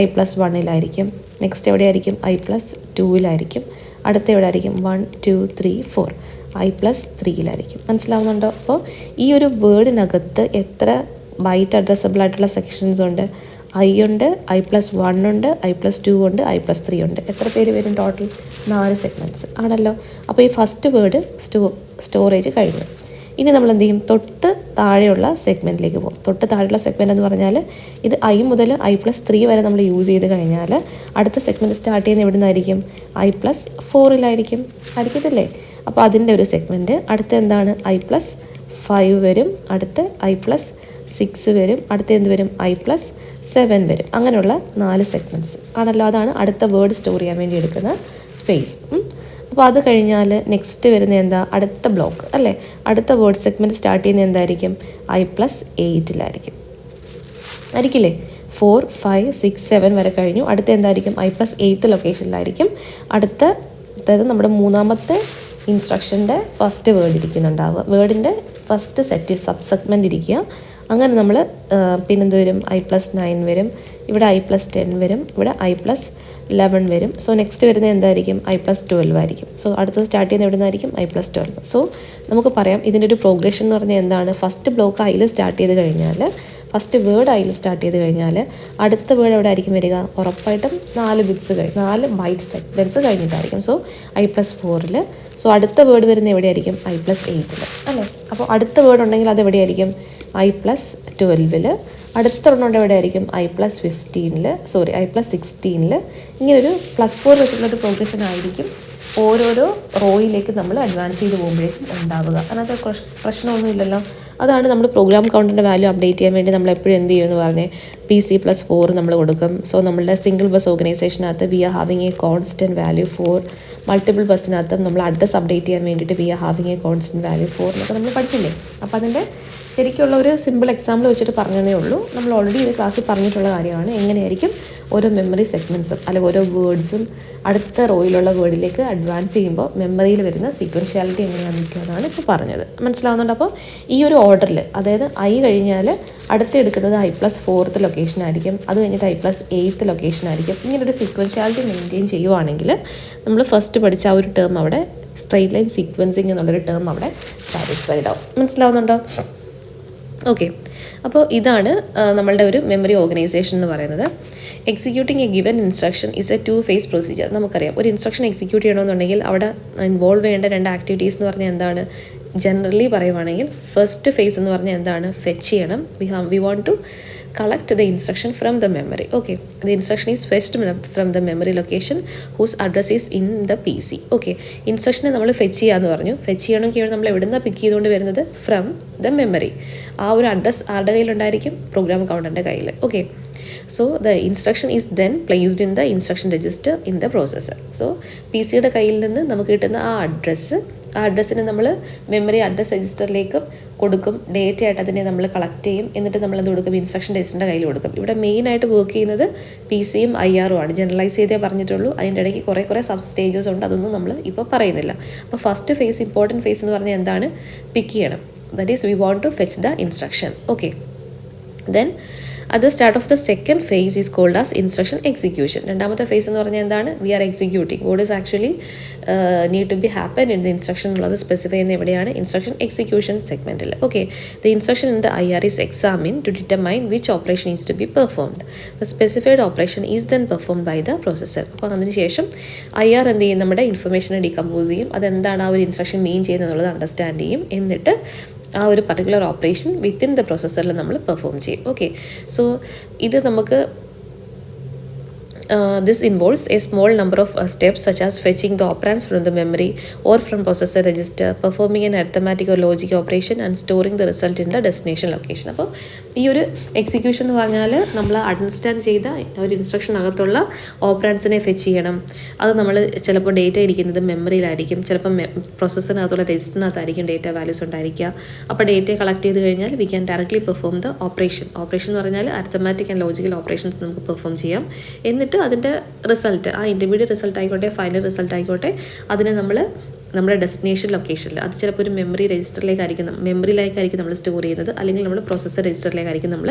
I+1 നെക്സ്റ്റ് എവിടെയായിരിക്കും, I+2 അടുത്ത എവിടെ ആയിരിക്കും, 1 2 3 4 I+3 മനസ്സിലാവുന്നുണ്ടോ? അപ്പോൾ ഈ ഒരു വേർഡിനകത്ത് എത്ര ബൈറ്റ് അഡ്രസ്സബിൾ ആയിട്ടുള്ള സെക്ഷൻസ് ഉണ്ട്, ഐ ഉണ്ട്, I+1 ഉണ്ട്, I+2 ഉണ്ട്, I+3 ഉണ്ട്. എത്ര പേര് വരും ടോട്ടൽ, 4 സെഗ്മെൻറ്റ്സ് ആണല്ലോ. അപ്പോൾ ഈ ഫസ്റ്റ് വേർഡ് സ്റ്റോറേജ് കഴിഞ്ഞു. ഇനി നമ്മൾ എന്ത് ചെയ്യും, തൊട്ട് താഴെയുള്ള സെഗ്മെൻറ്റിലേക്ക് പോകും. തൊട്ട് താഴെയുള്ള സെഗ്മെൻറ്റ് എന്ന് പറഞ്ഞാൽ ഇത് ഐ മുതൽ I+3 വരെ നമ്മൾ യൂസ് ചെയ്ത് കഴിഞ്ഞാൽ അടുത്ത സെഗ്മെൻറ്റ് സ്റ്റാർട്ട് ചെയ്യുന്ന എവിടെ നിന്നായിരിക്കും, I+4 ആയിരിക്കത്തില്ലേ. അപ്പോൾ അതിൻ്റെ ഒരു സെഗ്മെൻറ്റ് അടുത്ത എന്താണ്, I+5 വരും, അടുത്ത I+6 വരും, അടുത്ത എന്ത് വരും, I+7 വരും. അങ്ങനെയുള്ള 4 സെഗ്മെൻറ്റ്സ് ആണല്ലോ. അതാണ് അടുത്ത വേർഡ് സ്റ്റോർ ചെയ്യാൻ വേണ്ടി എടുക്കുന്ന സ്പേസ്. അപ്പോൾ അത് കഴിഞ്ഞാൽ നെക്സ്റ്റ് വരുന്ന എന്താ, അടുത്ത ബ്ലോക്ക് അല്ലേ, അടുത്ത വേർഡ് സെഗ്മെൻറ്റ് സ്റ്റാർട്ട് ചെയ്യുന്നത് എന്തായിരിക്കും, I+8 ആയിരിക്കില്ലേ. 4 5 6 7 വരെ കഴിഞ്ഞു. അടുത്ത എന്തായിരിക്കും, I+8 ലൊക്കേഷനിലായിരിക്കും അതായത് നമ്മുടെ മൂന്നാമത്തെ ഇൻസ്ട്രക്ഷൻ്റെ ഫസ്റ്റ് വേർഡ് ഇരിക്കുന്നുണ്ടാവുക. വേർഡിൻ്റെ ഫസ്റ്റ് സെറ്റ് സബ് സെഗ്മെൻറ്റ് ഇരിക്കുക. അങ്ങനെ നമ്മൾ പിന്നെന്ത് വരും, I+9 വരും, ഇവിടെ I+10 വരും, ഇവിടെ I+11 വരും. സോ നെക്സ്റ്റ് വരുന്നത് എന്തായിരിക്കും, I+12 ആയിരിക്കും. സോ അടുത്തത് സ്റ്റാർട്ട് ചെയ്യുന്നത് എവിടെ നിന്നായിരിക്കും, I+12. സോ നമുക്ക് പറയാം ഇതിൻ്റെ ഒരു പ്രോഗ്രഷൻ എന്ന് പറഞ്ഞാൽ എന്താണ്, ഫസ്റ്റ് ബ്ലോക്ക് ഐയിൽ സ്റ്റാർട്ട് ചെയ്ത് കഴിഞ്ഞാൽ, ഫസ്റ്റ് വേർഡ് ഐയിൽ സ്റ്റാർട്ട് ചെയ്ത് കഴിഞ്ഞാൽ അടുത്ത വേർഡ് എവിടെ ആയിരിക്കും വരിക, ഉറപ്പായിട്ടും 4 ബൈറ്റ് സെഗ്മെൻറ്റ്സ് കഴിഞ്ഞിട്ടായിരിക്കും. So I+4. സോ അടുത്ത വേർഡ് വരുന്നത് എവിടെയായിരിക്കും, I+8 അല്ലേ. അപ്പോൾ അടുത്ത വേർഡ് ഉണ്ടെങ്കിൽ അത് എവിടെയായിരിക്കും, I+12. അടുത്ത ഒരെണ്ണം എവിടെ ആയിരിക്കും, I+15, I+16. ഇങ്ങനൊരു +4 വെച്ചിട്ടുള്ളൊരു പ്രോഗ്രഷൻ ആയിരിക്കും ഓരോരോ റോയിലേക്ക് നമ്മൾ അഡ്വാൻസ് ചെയ്ത് പോകുമ്പോഴേക്കും ഉണ്ടാവുക. അതിനകത്ത് പ്രശ്നമൊന്നുമില്ലല്ലോ. അതാണ് നമ്മൾ പ്രോഗ്രാം കൗണ്ടിൻ്റെ വാല്യൂ അപ്ഡേറ്റ് ചെയ്യാൻ വേണ്ടി നമ്മൾ എപ്പോഴും എന്ത് ചെയ്യുമെന്ന് പറഞ്ഞാൽ PC+4 നമ്മൾ കൊടുക്കും. സോ നമ്മളുടെ സിംഗിൾ ബസ് ഓർഗനൈസേഷനകത്ത് we are having a constant value 4. Multiple ബസ്സിനകത്ത് നമ്മൾ അഡ്രസ് അപ്ഡേറ്റ് ചെയ്യാൻ വേണ്ടിയിട്ട് we are having a constant value 4 എന്നൊക്കെ നമ്മൾ പഠിച്ചില്ലേ. അപ്പോൾ അതിൻ്റെ ശരിക്കുള്ള ഒരു സിമ്പിൾ എക്സാമ്പിൾ വെച്ചിട്ട് പറഞ്ഞതേ ഉള്ളൂ. നമ്മൾ ഓൾറെഡി ഇത് ക്ലാസ്സിൽ പറഞ്ഞിട്ടുള്ള കാര്യമാണ് എങ്ങനെയായിരിക്കും ഓരോ മെമ്മറി സെഗ്മെൻറ്റ്സും അല്ലെങ്കിൽ ഓരോ വേർഡ്സും അടുത്ത റോയിലുള്ള വേർഡിലേക്ക് അഡ്വാൻസ് ചെയ്യുമ്പോൾ മെമ്മറിയിൽ വരുന്ന സീക്വൻഷ്യാലിറ്റി എങ്ങനെയാണെന്ന് നിൽക്കുന്നതാണ് ഇപ്പോൾ പറഞ്ഞത്. മനസ്സിലാവുന്നുണ്ട്. അപ്പോൾ ഈ ഒരു ഓർഡറിൽ, അതായത് ഐ കഴിഞ്ഞാൽ അടുത്ത് എടുക്കുന്നത് I+4 ലൊക്കേഷൻ ആയിരിക്കും, അത് കഴിഞ്ഞിട്ട് I+8 ലൊക്കേഷൻ ആയിരിക്കും. ഇങ്ങനൊരു സീക്വൻഷ്യാലിറ്റി മെയിൻറ്റെയിൻ ചെയ്യുവാണെങ്കിൽ നമ്മൾ ഫസ്റ്റ് പഠിച്ച ആ ഒരു ടേം അവിടെ സ്ട്രെയിറ്റ് ലൈൻ സീക്വൻസിങ് എന്നുള്ളൊരു ടേം അവിടെ സാറ്റിസ്ഫൈഡ് ആവും. മനസ്സിലാവുന്നുണ്ടോ? ഓക്കെ. അപ്പോൾ ഇതാണ് നമ്മളുടെ ഒരു മെമ്മറി ഓർഗനൈസേഷൻ എന്ന് പറയുന്നത്. Executing A given instruction is A 2-phase procedure. നമുക്കറിയാം ഒരു ഇൻസ്ട്രക്ഷൻ എക്സിക്യൂട്ട് ചെയ്യണമെന്നുണ്ടെങ്കിൽ അവിടെ ഇൻവോൾവ് ചെയ്യേണ്ട 2 ആക്ടിവിറ്റീസ് എന്ന് പറഞ്ഞാൽ എന്താണ്, ജനറലി പറയുവാണെങ്കിൽ ഫസ്റ്റ് ഫേസ് എന്ന് പറഞ്ഞാൽ എന്താണ്, ഫെച്ച് ചെയ്യണം. We want to collect the instruction from the memory. Okay, the instruction is fetched from the memory location whose address is in the PC. Okay, instruction നമ്മൾ ഫെച്ച് ചെയ്യാന്ന് പറഞ്ഞു. ഫെച്ച് ചെയ്യണമെങ്കിൽ നമ്മൾ എവിടെ നിന്നാണ് പിക്ക് ചെയ്തുകൊണ്ട് വരുന്നത്, ഫ്രം ദ മെമ്മറി. ആ ഒരു അഡ്രസ് ആരുടെ കയ്യിലുണ്ടായിരിക്കും, പ്രോഗ്രാം കൗണ്ടറിൻ്റെ കയ്യിൽ. Okay, so the instruction is then placed in the instruction register in the processor. So PC യുടെ കയ്യിൽ നിന്ന് നമുക്ക് കിട്ടുന്ന ആ അഡ്രസ്സ് ആ അഡ്രസ്സിന് നമ്മൾ മെമ്മറി അഡ്രസ് രജിസ്റ്ററിലേക്ക് കൊടുക്കും, ഡേറ്റ ആയിട്ട് അതിനെ നമ്മൾ കളക്ട് ചെയ്യും, എന്നിട്ട് നമ്മളത് കൊടുക്കും ഇൻസ്ട്രക്ഷൻ രജിസ്റ്ററിൻ്റെ കയ്യിൽ കൊടുക്കും. ഇവിടെ മെയിനായിട്ട് വർക്ക് ചെയ്യുന്നത് PC-യും IR-ഉം ആണ്. ജനറലൈസ് ചെയ്തേ പറഞ്ഞിട്ടുള്ളൂ, അതിൻ്റെ ഇടയ്ക്ക് കുറേ സബ് സ്റ്റേജസ് ഉണ്ട്, അതൊന്നും നമ്മൾ ഇപ്പോൾ പറയുന്നില്ല. അപ്പോൾ ഫസ്റ്റ് ഫേസ്, ഇമ്പോർട്ടൻറ്റ് ഫേസ് എന്ന് പറഞ്ഞാൽ എന്താണ്? പിക്ക് ചെയ്യണം. That is we want to fetch the instruction. Okay, then at the start of the second phase is called as instruction execution. രണ്ടാമത്തെ ഫേസ് എന്ന് പറഞ്ഞാൽ എന്താണ്? We are executing what is actually need to be happen in the instruction ഉള്ളത് specify ചെയ്യുന്ന എവിടെയാണ്? Instruction execution സെഗ്മെൻറ്റിൽ. Okay, the instruction in the IR is examined to determine which operation is to be performed. The specified operation is then performed by the processor. അപ്പോൾ അതിനുശേഷം IR എന്ത് ചെയ്യും? നമ്മുടെ ഇൻഫർമേഷനെ decompose ചെയ്യും, അതെന്താണ് ആ ഒരു ഇൻസ്ട്രക്ഷൻ മീൻ ചെയ്യുന്നത് അണ്ടർസ്റ്റാൻഡ് ചെയ്യും, എന്നിട്ട് ആ ഒരു പർട്ടിക്കുലർ ഓപ്പറേഷൻ വിത്തിൻ ദ പ്രോസസ്സറിൽ നമ്മൾ പെർഫോം ചെയ്യും. ഓക്കെ, സോ ഇത് നമുക്ക് this involves a small number of steps such as fetching the operands from the memory or from processor register, performing an arithmetic or logic operation and storing the result in the destination location. അപ്പോൾ ഈ ഒരു execution എന്ന് പറഞ്ഞാൽ നമ്മൾ understand ചെയ്ത ഒരു ഇൻസ്ട്രക്ഷനകത്തുള്ള ഓപ്പറാൻസിനെ fetch ചെയ്യണം. അത് നമ്മൾ ചിലപ്പോൾ ഡേറ്റ ഇരിക്കുന്നത് മെമ്മറിയിലായിരിക്കും, ചിലപ്പോൾ പ്രോസസ്സറിനകത്തുള്ള രജിസ്റ്ററിനകത്തായിരിക്കും ഡേറ്റ വാല്യൂസ് ഉണ്ടായിരിക്കുക. അപ്പോൾ ഡേറ്റ കളക്ട് ചെയ്ത് കഴിഞ്ഞാൽ we can directly perform the operation എന്ന് പറഞ്ഞാൽ അരിത്തമാറ്റിക് ആൻഡ് ലോജിക്കൽ ഓപ്പറേഷൻസ് നമുക്ക് പെർഫോം ചെയ്യാം. എന്നിട്ട് അതിൻ്റെ റിസൾട്ട്, ആ ഇൻ്റർമീഡിയറ്റ് റിസൾട്ട് ആയിക്കോട്ടെ ഫൈനൽ റിസൾട്ട് ആയിക്കോട്ടെ, അതിനെ നമ്മൾ നമ്മുടെ ഡെസ്റ്റിനേഷൻ ലൊക്കേഷനിൽ, അത് ചിലപ്പോൾ ഒരു മെമ്മറിയിലേക്കായിരിക്കും നമ്മൾ സ്റ്റോർ ചെയ്യുന്നത്, അല്ലെങ്കിൽ നമ്മൾ പ്രോസസ്സർ രജിസ്റ്ററിലേക്കായിരിക്കും നമ്മൾ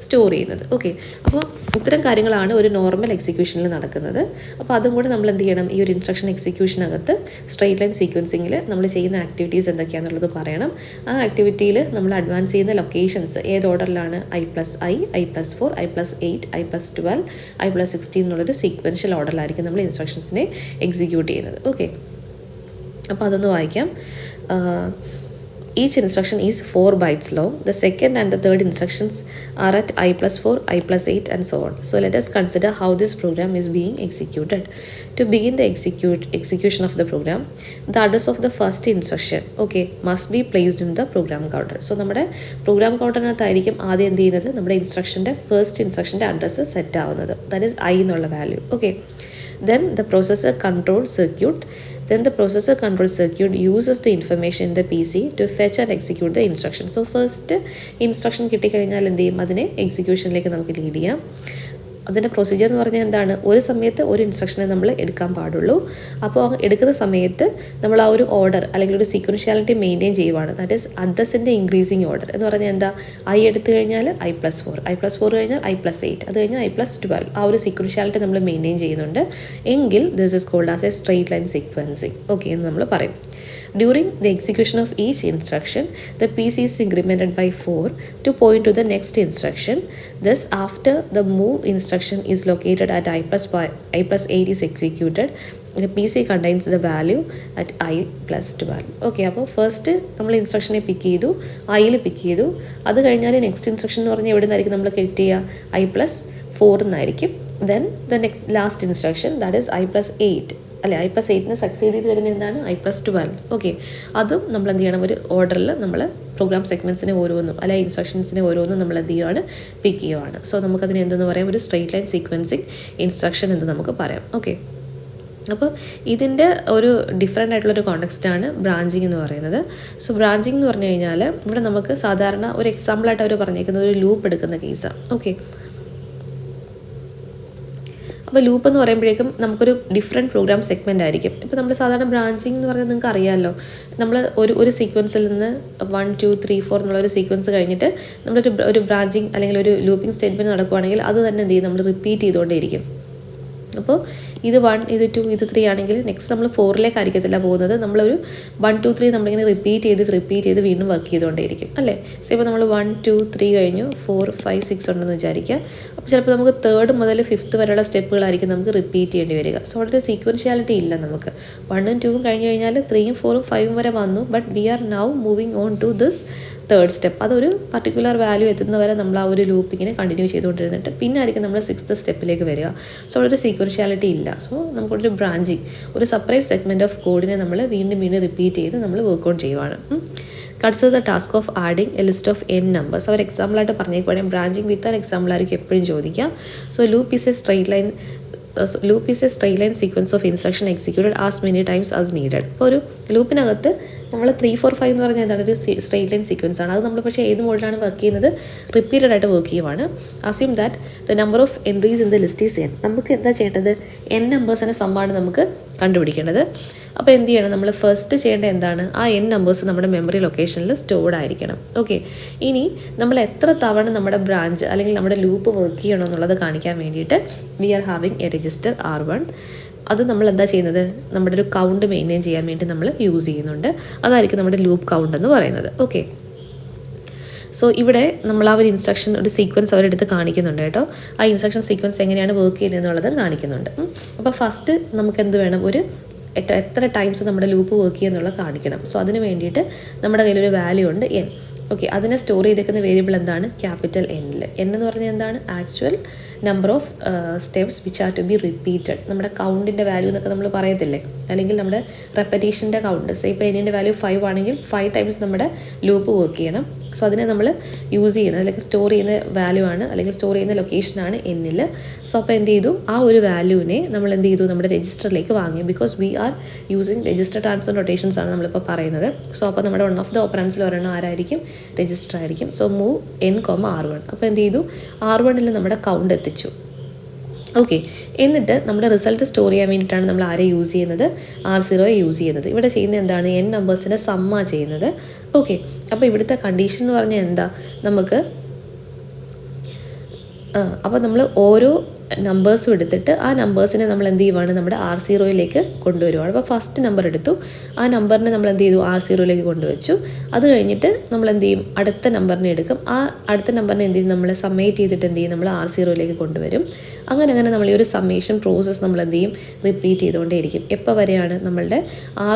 സ്റ്റോർ ചെയ്യുന്നത്. ഓക്കെ, അപ്പോൾ ഇത്തരം കാര്യങ്ങളാണ് ഒരു നോർമൽ എക്സിക്യൂഷനിൽ നടക്കുന്നത്. അപ്പോൾ അതും കൂടെ നമ്മൾ എന്ത് ചെയ്യണം? ഈ ഒരു ഇൻസ്ട്രക്ഷൻ എക്സിക്യൂഷനകത്ത് സ്ട്രെയിറ്റ് ലൈൻ സീക്വൻസിങ്ങിൽ നമ്മൾ ചെയ്യുന്ന ആക്ടിവിറ്റീസ് എന്തൊക്കെയാണെന്നുള്ളത് പറയണം. ആ ആക്ടിവിറ്റിയിൽ നമ്മൾ അഡ്വാൻസ് ചെയ്യുന്ന ലൊക്കേഷൻസ് ഏത് ഓർഡറിലാണ്? I+I, I+4, I+8, I+12, I+16 എന്നുള്ളൊരു സീക്വൻഷ്യൽ ഓർഡറിലായിരിക്കും നമ്മൾ ഇൻസ്ട്രക്ഷൻസിനെ എക്സിക്യൂട്ട് ചെയ്യുന്നത്. ഓക്കെ, അപ്പോൾ അതൊന്ന് വായിക്കാം. Each instruction is 4 bytes long. The second and the third instructions are at I+4, I+8 and so on. So let us consider how this program is being executed. To begin the execution of the program, the address of the first instruction, okay, must be placed in the program counter. So നമ്മുടെ program counter-നകത്തായിരിക്കും ആദ്യം എന്ത് ചെയ്യുന്നത്? നമ്മുടെ ഇൻസ്ട്രക്ഷൻ്റെ first ഇൻസ്ട്രക്ഷൻ്റെ address set ആവുന്നത്. That is I എന്നുള്ള value. Okay, then the processor control circuit uses the information in the PC to fetch and execute the instruction. So first instruction കിട്ടിക്കഴിഞ്ഞാൽ എന്ത് ചെയ്യും? അതിനെ എക്സിക്യൂഷനിലേക്ക് നമുക്ക് ലീഡ് ചെയ്യാം. അതിൻ്റെ പ്രൊസീജിയർ എന്ന് പറഞ്ഞാൽ എന്താണ്? ഒരു സമയത്ത് ഒരു ഇൻസ്ട്രക്ഷനെ നമ്മൾ എടുക്കാൻ പാടുള്ളൂ. അപ്പോൾ എടുക്കുന്ന സമയത്ത് നമ്മൾ ആ ഒരു ഓർഡർ അല്ലെങ്കിൽ ഒരു സീക്വൻഷ്യാലിറ്റി മെയിൻറ്റെയിൻ ചെയ്യുവാണ്. ദാറ്റ് ഈസ് അഡ്രസ്സിൻ്റെ ഇൻക്രീസിങ് ഓർഡർ എന്ന് പറഞ്ഞാൽ എന്താ? I എടുത്തു കഴിഞ്ഞാൽ I+4 കഴിഞ്ഞാൽ I+8, അത് കഴിഞ്ഞാൽ I+12, ആ ഒരു സീക്വൻഷ്യാലിറ്റി നമ്മൾ മെയിൻറ്റെയിൻ ചെയ്യുന്നുണ്ട് എങ്കിൽ this is called as a straight line sequencing. Okay എന്ന് നമ്മൾ പറയും. During the execution of each instruction, the PC is incremented by 4 to point to the next instruction. Thus, after the move instruction is located at I+8 is executed, the PC contains the value at I+12. Okay, അപ്പോൾ first നമ്മൾ ഇൻസ്ട്രക്ഷനെ പിക്ക് ചെയ്തു, ഐയിൽ പിക്ക് ചെയ്തു. അത് കഴിഞ്ഞാൽ next instruction എന്ന് പറഞ്ഞാൽ എവിടെ നിന്നായിരിക്കും നമ്മൾ ഗെറ്റ് ചെയ്യുക? I+4 എന്നായിരിക്കും. Then the next last instruction that is I+8 അല്ലെ, I+8 സക്സീഡ് ചെയ്ത് വരുന്നത് എന്താണ്? I+12. ഓക്കെ, അതും നമ്മൾ എന്ത് ചെയ്യണം? ഒരു ഓർഡറിൽ നമ്മൾ പ്രോഗ്രാം സെഗ്മെൻറ്റ്സിനെ ഓരോന്നും അല്ലെ ഇൻസ്ട്രക്ഷൻസിനെ ഓരോന്നും നമ്മൾ എന്ത് ചെയ്യുവാണ്? പിക്ക് ചെയ്യുവാണ്. സോ നമുക്കതിന് എന്തെന്ന് പറയാം? ഒരു സ്ട്രെയിറ്റ് ലൈൻ സീക്വൻസിങ് ഇൻസ്ട്രക്ഷൻ എന്ന് നമുക്ക് പറയാം. ഓക്കെ, അപ്പോൾ ഇതിൻ്റെ ഒരു ഡിഫറെൻ്റ് ആയിട്ടുള്ളൊരു കോണ്ടെക്സ്റ്റാണ് ബ്രാഞ്ചിങ് എന്ന് പറയുന്നത്. സോ ബ്രാഞ്ചിങ് എന്ന് പറഞ്ഞു കഴിഞ്ഞാൽ ഇവിടെ നമുക്ക് സാധാരണ ഒരു എക്സാമ്പിളായിട്ട് അവർ പറഞ്ഞേക്കുന്നത് ഒരു ലൂപ്പ് എടുക്കുന്ന കേസാണ്. ഓക്കെ, അപ്പോൾ ലൂപ്പ് എന്ന് പറയുമ്പോഴേക്കും നമുക്കൊരു ഡിഫറെൻറ്റ് പ്രോഗ്രാം സെഗ്മെൻ്റ് ആയിരിക്കും. ഇപ്പോൾ നമ്മൾ സാധാരണ ബ്രാഞ്ചിങ് എന്ന് പറഞ്ഞാൽ നിങ്ങൾക്ക് അറിയാമല്ലോ, നമ്മൾ ഒരു സീക്വൻസിൽ നിന്ന് 1 2 3 4 എന്നുള്ളൊരു സീക്വൻസ് കഴിഞ്ഞിട്ട് നമ്മളൊരു ബ്രാഞ്ചിങ് അല്ലെങ്കിൽ ഒരു ലൂപ്പിംഗ് സ്റ്റേറ്റ്മെൻറ്റ് നടക്കുകയാണെങ്കിൽ അത് തന്നെ എന്ത് ചെയ്യും? നമ്മൾ റിപ്പീറ്റ് ചെയ്തുകൊണ്ടേയിരിക്കും. അപ്പോൾ ഇത് 1 ഇത് 2 ഇത് 3 ആണെങ്കിൽ നെക്സ്റ്റ് നമ്മൾ 4ലേക്കായിരിക്കത്തില്ല പോകുന്നത്, നമ്മളൊരു 1 2 3 നമ്മളിങ്ങനെ റിപ്പീറ്റ് ചെയ്ത് വീണ്ടും വർക്ക് ചെയ്തുകൊണ്ടേയിരിക്കും അല്ലേ. സോ ഇപ്പോൾ നമ്മൾ 1 2 3 കഴിഞ്ഞു, 4 5 6 ഉണ്ടെന്ന് വിചാരിക്കുക. അപ്പോൾ ചിലപ്പോൾ നമുക്ക് 3rd മുതൽ 5th വരെയുള്ള സ്റ്റെപ്പുകളായിരിക്കും നമുക്ക് റിപ്പീറ്റ് ചെയ്യേണ്ടി വരിക. സോ അവിടെ സീക്വൻഷ്യാലിറ്റി ഇല്ല നമുക്ക്. 1 ഉം 2 ഉം കഴിഞ്ഞ് കഴിഞ്ഞാൽ 3 ഉം 4 ഉം 5 ഉം വരെ വന്നു, but we are now moving on to this 3rd step. അതൊരു പർട്ടിക്കുലർ വാല്യൂ എത്തുന്നവരെ നമ്മൾ ആ ഒരു ലൂപ്പിങ്ങിനെ കണ്ടിന്യൂ ചെയ്തുകൊണ്ടിരുന്നിട്ട് പിന്നെ ആയിരിക്കും നമ്മൾ 6th സ്റ്റെപ്പിലേക്ക് വരിക. സോ അവിടെ ഒരു സീക്വൻഷ്യാലിറ്റി ഇല്ല. സോ നമുക്കൊരു ബ്രാഞ്ചിങ്, ഒരു സെപ്പറേറ്റ് സെഗ്മെൻറ്റ് ഓഫ് കോഡിനെ നമ്മൾ വീണ്ടും റിപ്പീറ്റ് ചെയ്ത് നമ്മൾ വർക്ക് ഓൺ ചെയ്യുവാണ്. Consider the task of adding a list of n numbers. അവർ എക്സാമ്പിളായിട്ട് പറഞ്ഞേക്കുവാണെങ്കിൽ ബ്രാഞ്ചിങ് വിത്ത് ആൻ എക്സാമ്പിൾ ആയിരിക്കും എപ്പോഴും ചോദിക്കുക. So loop is a straight line loop is a straight line sequence of instruction executed as many times as needed. അപ്പോൾ ഒരു ലൂപ്പിനകത്ത് നമ്മൾ 3, 4, 5 എന്ന് പറഞ്ഞാൽ എന്താണ്, ഒരു സ്ട്രെയിറ്റ് ലൈൻ സീക്വൻസ് ആണ്. അത് നമ്മൾ പക്ഷേ ഏത് മോഡിലാണ് വർക്ക് ചെയ്യുന്നത്, റിപ്പീറ്റഡ് ആയിട്ട് വർക്ക് ചെയ്യുവാണ്. Assume that the number of entries in the list is n. നമുക്ക് എന്താ ചെയ്യേണ്ടത്, n നമ്പേഴ്സിൻ്റെ സമ്മാണ് നമുക്ക് കണ്ടുപിടിക്കേണ്ടത്. അപ്പോൾ എന്ത് ചെയ്യണം, നമ്മൾ ഫസ്റ്റ് ചെയ്യേണ്ടത് എന്താണ്, ആ n നമ്പേഴ്സ് നമ്മുടെ മെമ്മറി ലൊക്കേഷനിൽ സ്റ്റോർഡ് ആയിരിക്കണം. ഓക്കെ, ഇനി നമ്മൾ എത്ര തവണ നമ്മുടെ ബ്രാഞ്ച് അല്ലെങ്കിൽ നമ്മുടെ ലൂപ്പ് വർക്ക് ചെയ്യണം എന്നുള്ളത് കാണിക്കാൻ വേണ്ടിയിട്ട് we are having a register R1. അത് നമ്മൾ എന്താ ചെയ്യുന്നത്, നമ്മുടെ ഒരു കൗണ്ട് മെയിൻറ്റെയിൻ ചെയ്യാൻ വേണ്ടി നമ്മൾ യൂസ് ചെയ്യുന്നുണ്ട്. അതായിരിക്കും നമ്മുടെ ലൂപ്പ് കൗണ്ട് എന്ന് പറയുന്നത്. ഓക്കെ, സോ ഇവിടെ നമ്മൾ ആ ഒരു ഇൻസ്ട്രക്ഷൻ, ഒരു സീക്വൻസ് അവരെടുത്ത് കാണിക്കുന്നുണ്ട് കേട്ടോ. ആ ഇൻസ്ട്രക്ഷൻ സീക്വൻസ് എങ്ങനെയാണ് വർക്ക് ചെയ്യുന്നത് എന്നുള്ളത് കാണിക്കുന്നുണ്ട്. അപ്പോൾ ഫസ്റ്റ് നമുക്ക് എന്ത് വേണം, ഒരു എത്ര ടൈംസ് നമ്മുടെ ലൂപ്പ് വർക്ക് ചെയ്യുന്നുള്ളത് കാണിക്കണം. സോ അതിന് വേണ്ടിയിട്ട് നമ്മുടെ കയ്യിലൊരു വാല്യൂ ഉണ്ട് n. ഓക്കെ, അതിനെ സ്റ്റോർ ചെയ്തേക്കുന്ന വേരിയബിൾ എന്താണ്, ക്യാപിറ്റൽ N-ൽ. n എന്ന് പറഞ്ഞാൽ എന്താണ്, actual number of steps which are to be repeated. നമ്മുടെ കൗണ്ടിൻ്റെ വാല്യൂ എന്നൊക്കെ നമ്മൾ പറയത്തില്ലേ, അല്ലെങ്കിൽ നമ്മുടെ റെപ്പറ്റീഷൻ്റെ കൗണ്ട്. സേ ഇപ്പോൾ n-ൻ്റെ വാല്യൂ 5 ആണെങ്കിൽ 5 ടൈംസ് നമ്മുടെ ലൂപ്പ് വർക്ക് ചെയ്യണം. സോ അതിനെ നമ്മൾ യൂസ് ചെയ്യുന്നത് അല്ലെങ്കിൽ സ്റ്റോർ ചെയ്യുന്ന വാല്യൂ ആണ്, അല്ലെങ്കിൽ സ്റ്റോർ ചെയ്യുന്ന ലൊക്കേഷനാണ് n-ൽ. സോ അപ്പോൾ എന്ത് ചെയ്തു, ആ ഒരു വാല്യൂവിനെ നമ്മൾ എന്ത് ചെയ്തു, നമ്മുടെ രജിസ്റ്ററിലേക്ക് വാങ്ങി. Because we are using register transfer notations ആണ് നമ്മളിപ്പോൾ പറയുന്നത്. സോ അപ്പോൾ നമ്മുടെ വൺ ഓഫ് ദ ഓപ്പറൻസിൽ ഒരെണ്ണം ആരായിരിക്കും, രജിസ്റ്റർ ആയിരിക്കും. So move n, R1. അപ്പോൾ എന്ത് ചെയ്തു, R1-ൽ നമ്മുടെ കൗണ്ട് എത്തിച്ചു. ഓക്കെ, എന്നിട്ട് നമ്മുടെ റിസൾട്ട് സ്റ്റോർ ചെയ്യാൻ വേണ്ടിയിട്ടാണ് നമ്മൾ ആരെ യൂസ് ചെയ്യുന്നത്, R0 യൂസ് ചെയ്യുന്നത്. ഇവിടെ ചെയ്യുന്നത് എന്താണ്, n നമ്പേഴ്സിൻ്റെ സമ്മാ ചെയ്യുന്നത്. ഓക്കെ, അപ്പോൾ ഇവിടുത്തെ കണ്ടീഷൻ എന്ന് പറഞ്ഞാൽ എന്താ, നമുക്ക് അപ്പോൾ നമ്മൾ ഓരോ നമ്പേഴ്സും എടുത്തിട്ട് ആ നമ്പേഴ്സിനെ നമ്മൾ എന്ത് ചെയ്യുവാണ്, നമ്മുടെ R0-യിലേക്ക് കൊണ്ടുവരുവാണ്. അപ്പോൾ ഫസ്റ്റ് നമ്പർ എടുത്തു, ആ നമ്പറിനെ നമ്മൾ എന്ത് ചെയ്തു, R0-യിലേക്ക് കൊണ്ടുവച്ചു. അത് കഴിഞ്ഞിട്ട് നമ്മൾ എന്ത് ചെയ്യും, അടുത്ത നമ്പറിനെ എടുക്കും. ആ അടുത്ത നമ്പറിനെ എന്ത് ചെയ്യും, നമ്മൾ സമ്മേറ്റ് ചെയ്തിട്ട് എന്ത് ചെയ്യും, നമ്മൾ R0-യിലേക്ക് കൊണ്ടുവരും. അങ്ങനെ നമ്മൾ ഈ ഒരു സമ്മേഷൻ പ്രോസസ്സ് നമ്മൾ എന്ത് ചെയ്യും, റിപ്പീറ്റ് ചെയ്തുകൊണ്ടേയിരിക്കും. എപ്പോൾ വരെയാണ്, നമ്മളുടെ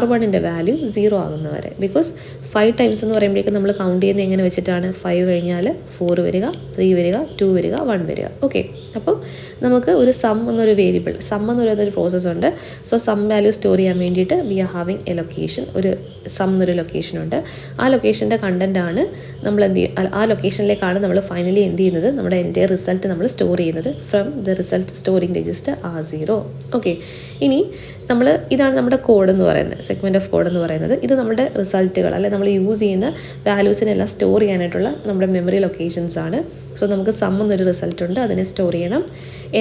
R1-ൻ്റെ വാല്യൂ 0 ആകുന്നവരെ. ബിക്കോസ് 5 ടൈംസ് എന്ന് പറയുമ്പോഴേക്കും നമ്മൾ കൗണ്ട് ചെയ്യുന്നത് എങ്ങനെ വെച്ചിട്ടാണ്, 5 കഴിഞ്ഞാൽ 4 വരിക, 3 വരിക, 2 വരിക, 1 വരിക. ഓക്കെ, അപ്പോൾ നമുക്ക് ഒരു സം എന്നൊരു വേരിയബിൾ, സം എന്ന് പറയുന്നൊരു പ്രോസസ്സ് ഉണ്ട്. സോ സം വാല്യൂ സ്റ്റോർ ചെയ്യാൻ വേണ്ടിയിട്ട് we are having a location, ഒരു സം എന്നൊരു ലൊക്കേഷനുണ്ട്. ആ ലൊക്കേഷൻ്റെ കണ്ടൻറ്റാണ് നമ്മൾ എന്ത് ചെയ്യും, ആ ലൊക്കേഷനിലേക്കാണ് നമ്മൾ ഫൈനലി എന്ത് ചെയ്യുന്നത്, നമ്മുടെ എൻ്റെ റിസൾട്ട് നമ്മൾ സ്റ്റോർ ചെയ്യുന്നത് from the result storing register R0. Okay, ഇനി ഇതാണ് നമ്മുടെ കോഡ് എന്ന് പറയുന്നത്, സെഗ്മെൻറ്റ് ഓഫ് കോഡ് എന്ന് പറയുന്നത്. ഇത് നമ്മുടെ റിസൾട്ടുകൾ, അല്ലെങ്കിൽ നമ്മൾ യൂസ് ചെയ്യുന്ന വാല്യൂസിനെല്ലാം സ്റ്റോർ ചെയ്യാനായിട്ടുള്ള നമ്മുടെ മെമ്മറി ലൊക്കേഷൻസ് ആണ്. സോ നമുക്ക് സം എന്നൊരു റിസൾട്ട് ഉണ്ട്, അതിനെ സ്റ്റോർ ചെയ്യണം.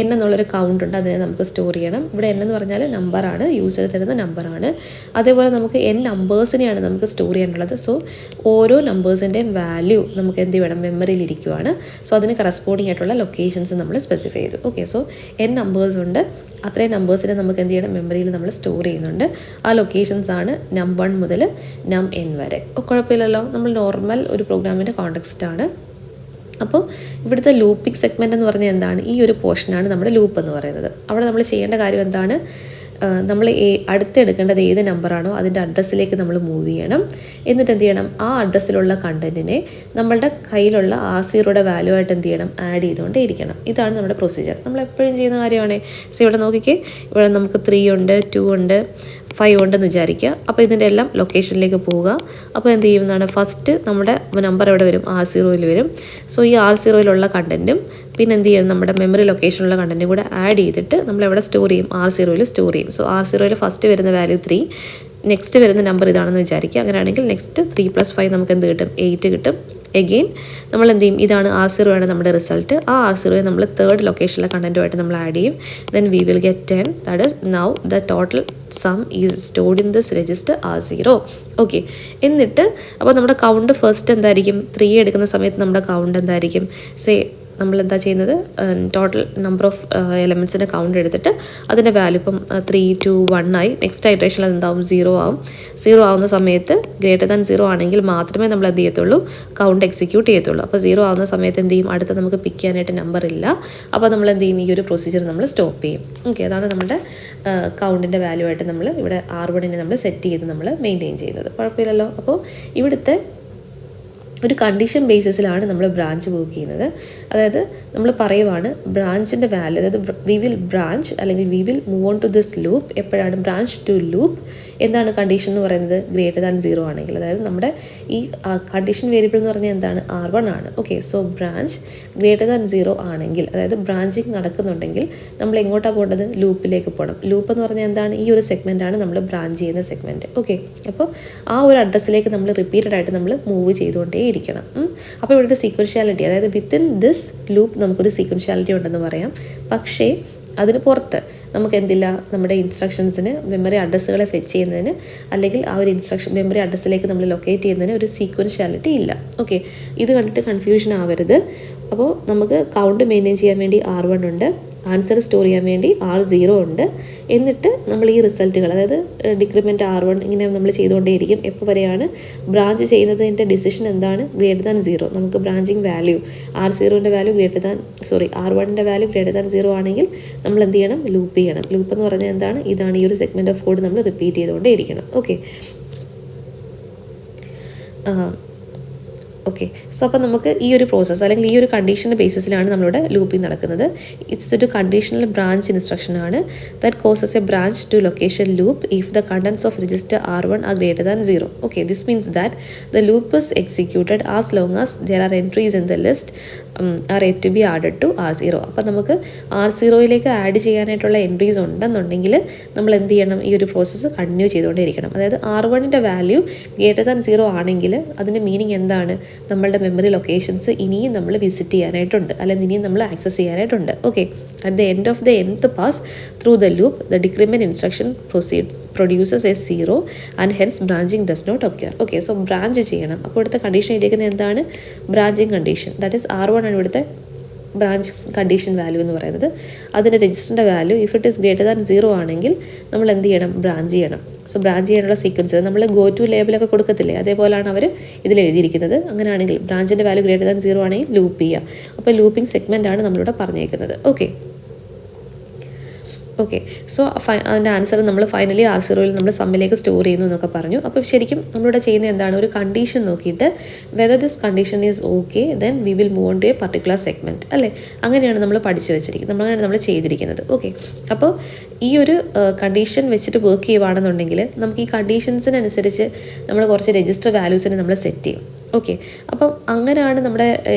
n എന്നുള്ളൊരു കൗണ്ട് ഉണ്ട്, അതിനെ നമുക്ക് സ്റ്റോർ ചെയ്യണം. ഇവിടെ n എന്ന് പറഞ്ഞാൽ നമ്പറാണ്, യൂസർ തരുന്ന നമ്പറാണ്. അതേപോലെ നമുക്ക് n നമ്പേഴ്സിനെയാണ് നമുക്ക് സ്റ്റോർ ചെയ്യാനുള്ളത്. സോ ഓരോ നമ്പേഴ്സിൻ്റെയും വാല്യൂ നമുക്ക് എന്ത് വേണം, മെമ്മറിയിൽ ഇരിക്കുവാണ്. സോ അതിന് കറസ്പോണ്ടിങ് ആയിട്ടുള്ള ലൊക്കേഷൻസ് നമ്മൾ സ്പെസിഫൈ ചെയ്തു. ഓക്കെ, സോ n നമ്പേഴ്സ് ഉണ്ട്, അത്രയും നമ്പേഴ്സിനെ നമുക്ക് എന്ത് ചെയ്യണം, മെമ്മറിയിൽ നമ്മൾ സ്റ്റോർ ചെയ്യുന്നുണ്ട്. ആ ലൊക്കേഷൻസ് ആണ് num1 മുതൽ num വരെ. കുഴപ്പമില്ലല്ലോ, നമ്മൾ നോർമൽ ഒരു പ്രോഗ്രാമിൻ്റെ കോണ്ടെക്സ്റ്റ് ആണ്. അപ്പോൾ ഇവിടുത്തെ ലൂപ്പിംഗ് സെഗ്മെൻറ്റ് എന്ന് പറഞ്ഞാൽ എന്താണ്, ഈ ഒരു പോർഷനാണ് നമ്മുടെ ലൂപ്പ് എന്ന് പറയുന്നത്. അവിടെ നമ്മൾ ചെയ്യേണ്ട കാര്യം എന്താണ്, നമ്മൾ അടുത്തെടുക്കേണ്ടത് ഏത് നമ്പറാണോ അതിൻ്റെ അഡ്രസ്സിലേക്ക് നമ്മൾ മൂവ് ചെയ്യണം. എന്നിട്ട് എന്ത് ചെയ്യണം, ആ അഡ്രസ്സിലുള്ള കണ്ടൻറ്റിനെ നമ്മളുടെ കയ്യിലുള്ള R0-യുടെ വാല്യൂ ആയിട്ട് എന്ത് ചെയ്യണം, ആഡ് ചെയ്തുകൊണ്ടേ ഇരിക്കണം. ഇതാണ് നമ്മുടെ പ്രൊസീജിയർ, നമ്മൾ എപ്പോഴും ചെയ്യുന്ന കാര്യമാണ്. സോ ഇവിടെ നോക്കിക്കേ, ഇവിടെ നമുക്ക് 3 ഉണ്ട്, 2 ഉണ്ട്, 5 ഉണ്ടെന്ന് വിചാരിക്കുക. അപ്പോൾ ഇതിൻ്റെ എല്ലാം ലൊക്കേഷനിലേക്ക് പോവുക. അപ്പോൾ എന്ത് ചെയ്യുന്നതാണ്, ഫസ്റ്റ് നമ്മുടെ നമ്പർ എവിടെ വരും, R0-യിൽ വരും. സോ ഈ R0-യിലുള്ള കണ്ടൻറ്റും പിന്നെ എന്ത് ചെയ്യും, നമ്മുടെ മെമ്മറി ലൊക്കേഷനിലുള്ള കണ്ടൻറ്റും കൂടെ ആഡ് ചെയ്തിട്ട് നമ്മൾ എവിടെ സ്റ്റോർ ചെയ്യും, R0-യിൽ സ്റ്റോർ ചെയ്യും. സോ R0-യിൽ ഫസ്റ്റ് വരുന്ന വാല്യൂ 3, നെക്സ്റ്റ് വരുന്ന നമ്പർ ഇതാണെന്ന് വിചാരിക്കുക. അങ്ങനെയാണെങ്കിൽ നെക്സ്റ്റ് 3 + 5 നമുക്ക് എന്ത് കിട്ടും, 8 കിട്ടും. എഗെയിൻ നമ്മൾ എന്ത് ചെയ്യും, ഇതാണ് R0 ആണ് നമ്മുടെ റിസൾട്ട്. ആ R0-യെ നമ്മൾ തേർഡ് ലൊക്കേഷനിലെ കണ്ടൻറ്റുമായിട്ട് നമ്മൾ ആഡ് ചെയ്യും. Then we will get 10. That is now the total some is stored in this register R0. Okay, എന്നിട്ട് അപ്പോൾ നമ്മുടെ കൗണ്ട് ഫസ്റ്റ് എന്തായിരിക്കും, 3 എടുക്കുന്ന സമയത്ത് നമ്മുടെ കൗണ്ട് എന്തായിരിക്കും, സേ നമ്മൾ എന്താ ചെയ്യുന്നത്, ടോട്ടൽ നമ്പർ ഓഫ് എലമെൻറ്റ്സിൻ്റെ കൗണ്ട് എടുത്തിട്ട് അതിൻ്റെ വാല്യൂ ഇപ്പം 3, 2, 1 ആയി. നെക്സ്റ്റ് ഐറ്ററേഷനിൽ അതെന്താവും, 0 ആവും. 0 ആവുന്ന സമയത്ത് >0 ആണെങ്കിൽ മാത്രമേ നമ്മൾ എന്ത് ചെയ്യത്തുള്ളൂ, കൗണ്ട് എക്സിക്യൂട്ട് ചെയ്യത്തുള്ളൂ. അപ്പോൾ 0 ആവുന്ന സമയത്ത് എന്ത് ചെയ്യും, അടുത്ത നമുക്ക് പിക്ക് ചെയ്യാനായിട്ട് നമ്പർ ഇല്ല. അപ്പോൾ നമ്മൾ എന്ത് ചെയ്യും, ഈ ഒരു പ്രൊസീജിയർ നമ്മൾ സ്റ്റോപ്പ് ചെയ്യും. ഓക്കെ, അതാണ് നമ്മുടെ കൗണ്ടിൻ്റെ വാല്യൂ ആയിട്ട് നമ്മൾ ഇവിടെ R1-നെ നമ്മൾ സെറ്റ് ചെയ്ത് നമ്മൾ മെയിൻറ്റെയിൻ ചെയ്യുന്നത്. കുഴപ്പമില്ലല്ലോ. അപ്പോൾ ഇവിടുത്തെ ഒരു കണ്ടീഷൻ ബേസിസിലാണ് നമ്മൾ ബ്രാഞ്ച് വർക്ക് ചെയ്യുന്നത്. അതായത് നമ്മൾ പറയുവാണ് ബ്രാഞ്ചിൻ്റെ വാല്യൂ, അതായത് വി വിൽ ബ്രാഞ്ച് അല്ലെങ്കിൽ we will move on to this loop. എപ്പോഴാണ് ബ്രാഞ്ച് ടു ലൂപ്പ്? എന്താണ് കണ്ടീഷൻ എന്ന് പറയുന്നത്? ഗ്രേറ്റർ ദാൻ 0 ആണെങ്കിൽ. അതായത് നമ്മുടെ ഈ കണ്ടീഷൻ വേരിയബിൾ എന്ന് പറഞ്ഞാൽ എന്താണ്? R1 ആണ്. Okay, so branch greater than 0 ആണെങ്കിൽ, അതായത് ബ്രാഞ്ചിങ് നടക്കുന്നുണ്ടെങ്കിൽ നമ്മൾ എങ്ങോട്ടാണ് പോകേണ്ടത്? ലൂപ്പിലേക്ക് പോകണം. ലൂപ്പ് എന്ന് പറഞ്ഞാൽ എന്താണ്? ഈ ഒരു സെഗ്മെൻറ്റാണ് നമ്മൾ ബ്രാഞ്ച് ചെയ്യുന്ന സെഗ്മെൻറ്റ്. ഓക്കെ, അപ്പോൾ ആ ഒരു അഡ്രസ്സിലേക്ക് നമ്മൾ റിപ്പീറ്റഡ് ആയിട്ട് നമ്മൾ മൂവ് ചെയ്തുകൊണ്ടേ ഇരിക്കണം. അപ്പോൾ ഇവിടെ ഒരു സീക്വൻഷ്യാലിറ്റി, അതായത് വിത്തിൻ ദിസ് ലൂപ്പ് നമുക്കൊരു സീക്വൻഷ്യാലിറ്റി ഉണ്ടെന്ന് പറയാം. പക്ഷേ അതിന് പുറത്ത് നമുക്ക് എന്തില്ല? നമ്മുടെ ഇൻസ്ട്രക്ഷൻസിന് മെമ്മറി അഡ്രസ്സുകളെ ഫെച്ച് ചെയ്യുന്നതിന് അല്ലെങ്കിൽ ആ ഒരു ഇൻസ്ട്രക്ഷൻ മെമ്മറി അഡ്രസ്സിലേക്ക് നമ്മൾ ലൊക്കേറ്റ് ചെയ്യുന്നതിന് ഒരു സീക്വൻഷ്യാലിറ്റി ഇല്ല. ഓക്കെ, ഇത് കണ്ടിട്ട് കൺഫ്യൂഷൻ ആവരുത്. അപ്പോൾ നമുക്ക് കൗണ്ട് മെയിൻറ്റെയിൻ ചെയ്യാൻ വേണ്ടി R1 ഉണ്ട്, ആൻസർ സ്റ്റോർ ചെയ്യാൻ വേണ്ടി R0 ഉണ്ട്. എന്നിട്ട് നമ്മൾ ഈ റിസൾട്ടുകൾ, അതായത് ഡിക്രിമെൻറ്റ് R1 ഇങ്ങനെ നമ്മൾ ചെയ്തുകൊണ്ടേയിരിക്കും. എപ്പോൾ വരെയാണ് ബ്രാഞ്ച് ചെയ്യുന്നതിൻ്റെ ഡിസിഷൻ എന്താണ്? Greater than 0. നമുക്ക് ബ്രാഞ്ചിങ് വാല്യൂ R0ൻ്റെ വാല്യൂ R1ൻ്റെ വാല്യൂ ഗ്രേറ്റർ ദാൻ 0 ആണെങ്കിൽ നമ്മൾ എന്ത് ചെയ്യണം? ലൂപ്പ് ചെയ്യണം. ലൂപ്പ് എന്ന് പറഞ്ഞാൽ എന്താണ്? ഇതാണ് ഈ ഒരു സെഗ്മെൻറ്റ് ഓഫ് കോഡ് നമ്മൾ റിപ്പീറ്റ് ചെയ്തുകൊണ്ടേയിരിക്കണം. ഓക്കെ, ഓക്കെ, സോ അപ്പോൾ നമുക്ക് ഈ ഒരു പ്രോസസ്സ് അല്ലെങ്കിൽ ഈ ഒരു കണ്ടീഷൻ്റെ ബേസിസിലാണ് നമ്മളിവിടെ ലൂപ്പിംഗ് നടക്കുന്നത്. ഇറ്റ്സ് ഒരു കണ്ടീഷണൽ ബ്രാഞ്ച് ഇൻസ്ട്രക്ഷൻ ആണ്. That causes a branch to location loop if the contents of register R1 are greater than 0. Okay, this means that the loop is executed as long as there are entries in the list are yet to be added to R0. അപ്പോൾ നമുക്ക് R0യിലേക്ക് add ചെയ്യാനായിട്ടുള്ള entries ഉണ്ടെന്നുണ്ടെങ്കിൽ നമ്മൾ എന്ത് ചെയ്യണം? ഈ ഒരു process continue ചെയ്തുകൊണ്ടേയിരിക്കണം. അതായത് R1ൻ്റെ വാല്യൂ ഗ്രേറ്റർ ദാൻ 0 ആണെങ്കിൽ അതിൻ്റെ മീനിങ് എന്താണ്? നമ്മളുടെ മെമ്മറി ലൊക്കേഷൻസ് ഇനിയും നമ്മൾ വിസിറ്റ് ചെയ്യാനായിട്ടുണ്ട്, അല്ലെങ്കിൽ ഇനിയും നമ്മൾ ആക്സസ് ചെയ്യാനായിട്ടുണ്ട്. Okay, at the end of the nth pass through the loop the decrement instruction produces a 0 and hence branching does not occur. Okay, so branch ചെയ്യണം. അപ്പോൾ ഇവിടുത്തെ കണ്ടീഷൻ ഇരിക്കുന്നത് എന്താണ്? Branching condition. That is R1 ആണ് ഇവിടുത്തെ branch condition value എന്ന് പറയുന്നത്. അതിൻ്റെ രജിസ്റ്ററിൻ്റെ value if it is greater than 0 ആണെങ്കിൽ നമ്മൾ എന്ത് ചെയ്യണം? ബ്രാഞ്ച് ചെയ്യണം. സോ ബ്രാഞ്ച് ചെയ്യാനുള്ള സീക്വൻസ് നമ്മൾ ഗോ ടു ലേബിളൊക്കെ കൊടുക്കത്തില്ലേ, അതേപോലെയാണ് അവർ ഇതിൽ എഴുതിയിരിക്കുന്നത്. അങ്ങനെയാണെങ്കിൽ ബ്രാഞ്ചിൻ്റെ വാല്യൂ ഗ്രേറ്റർ ദാൻ 0 ആണെങ്കിൽ ലൂപ്പ് ചെയ്യുക. അപ്പോൾ ലൂപ്പിംഗ് സെഗ്മെൻ്റ് ആണ് നമ്മളിവിടെ പറഞ്ഞേക്കുന്നത്. ഓക്കെ, ഓക്കെ, സോ അതിൻ്റെ ആൻസർ നമ്മൾ ഫൈനലി R0യിൽ നമ്മൾ സമ്മിലേക്ക് സ്റ്റോർ ചെയ്യുന്നു എന്നൊക്കെ പറഞ്ഞു. അപ്പോൾ ശരിക്കും നമ്മളിവിടെ ചെയ്യുന്നത് എന്താണ്? ഒരു കണ്ടീഷൻ നോക്കിയിട്ട് whether this condition is okay then we will move on to a particular segment, അല്ലേ? അങ്ങനെയാണ് നമ്മൾ പഠിച്ചു വെച്ചിരിക്കുന്നത്, അങ്ങനെയാണ് നമ്മൾ ചെയ്തിരിക്കുന്നത്. ഓക്കെ, അപ്പോൾ ഈ ഒരു കണ്ടീഷൻ വെച്ചിട്ട് വർക്ക് ചെയ്യുകയാണെന്നുണ്ടെങ്കിൽ നമുക്ക് ഈ കണ്ടീഷൻസിനനുസരിച്ച് നമ്മൾ കുറച്ച് രജിസ്റ്റർ വാല്യൂസിനെ നമ്മൾ സെറ്റ് ചെയ്യും. ഓക്കെ, അപ്പം അങ്ങനെയാണ് നമ്മുടെ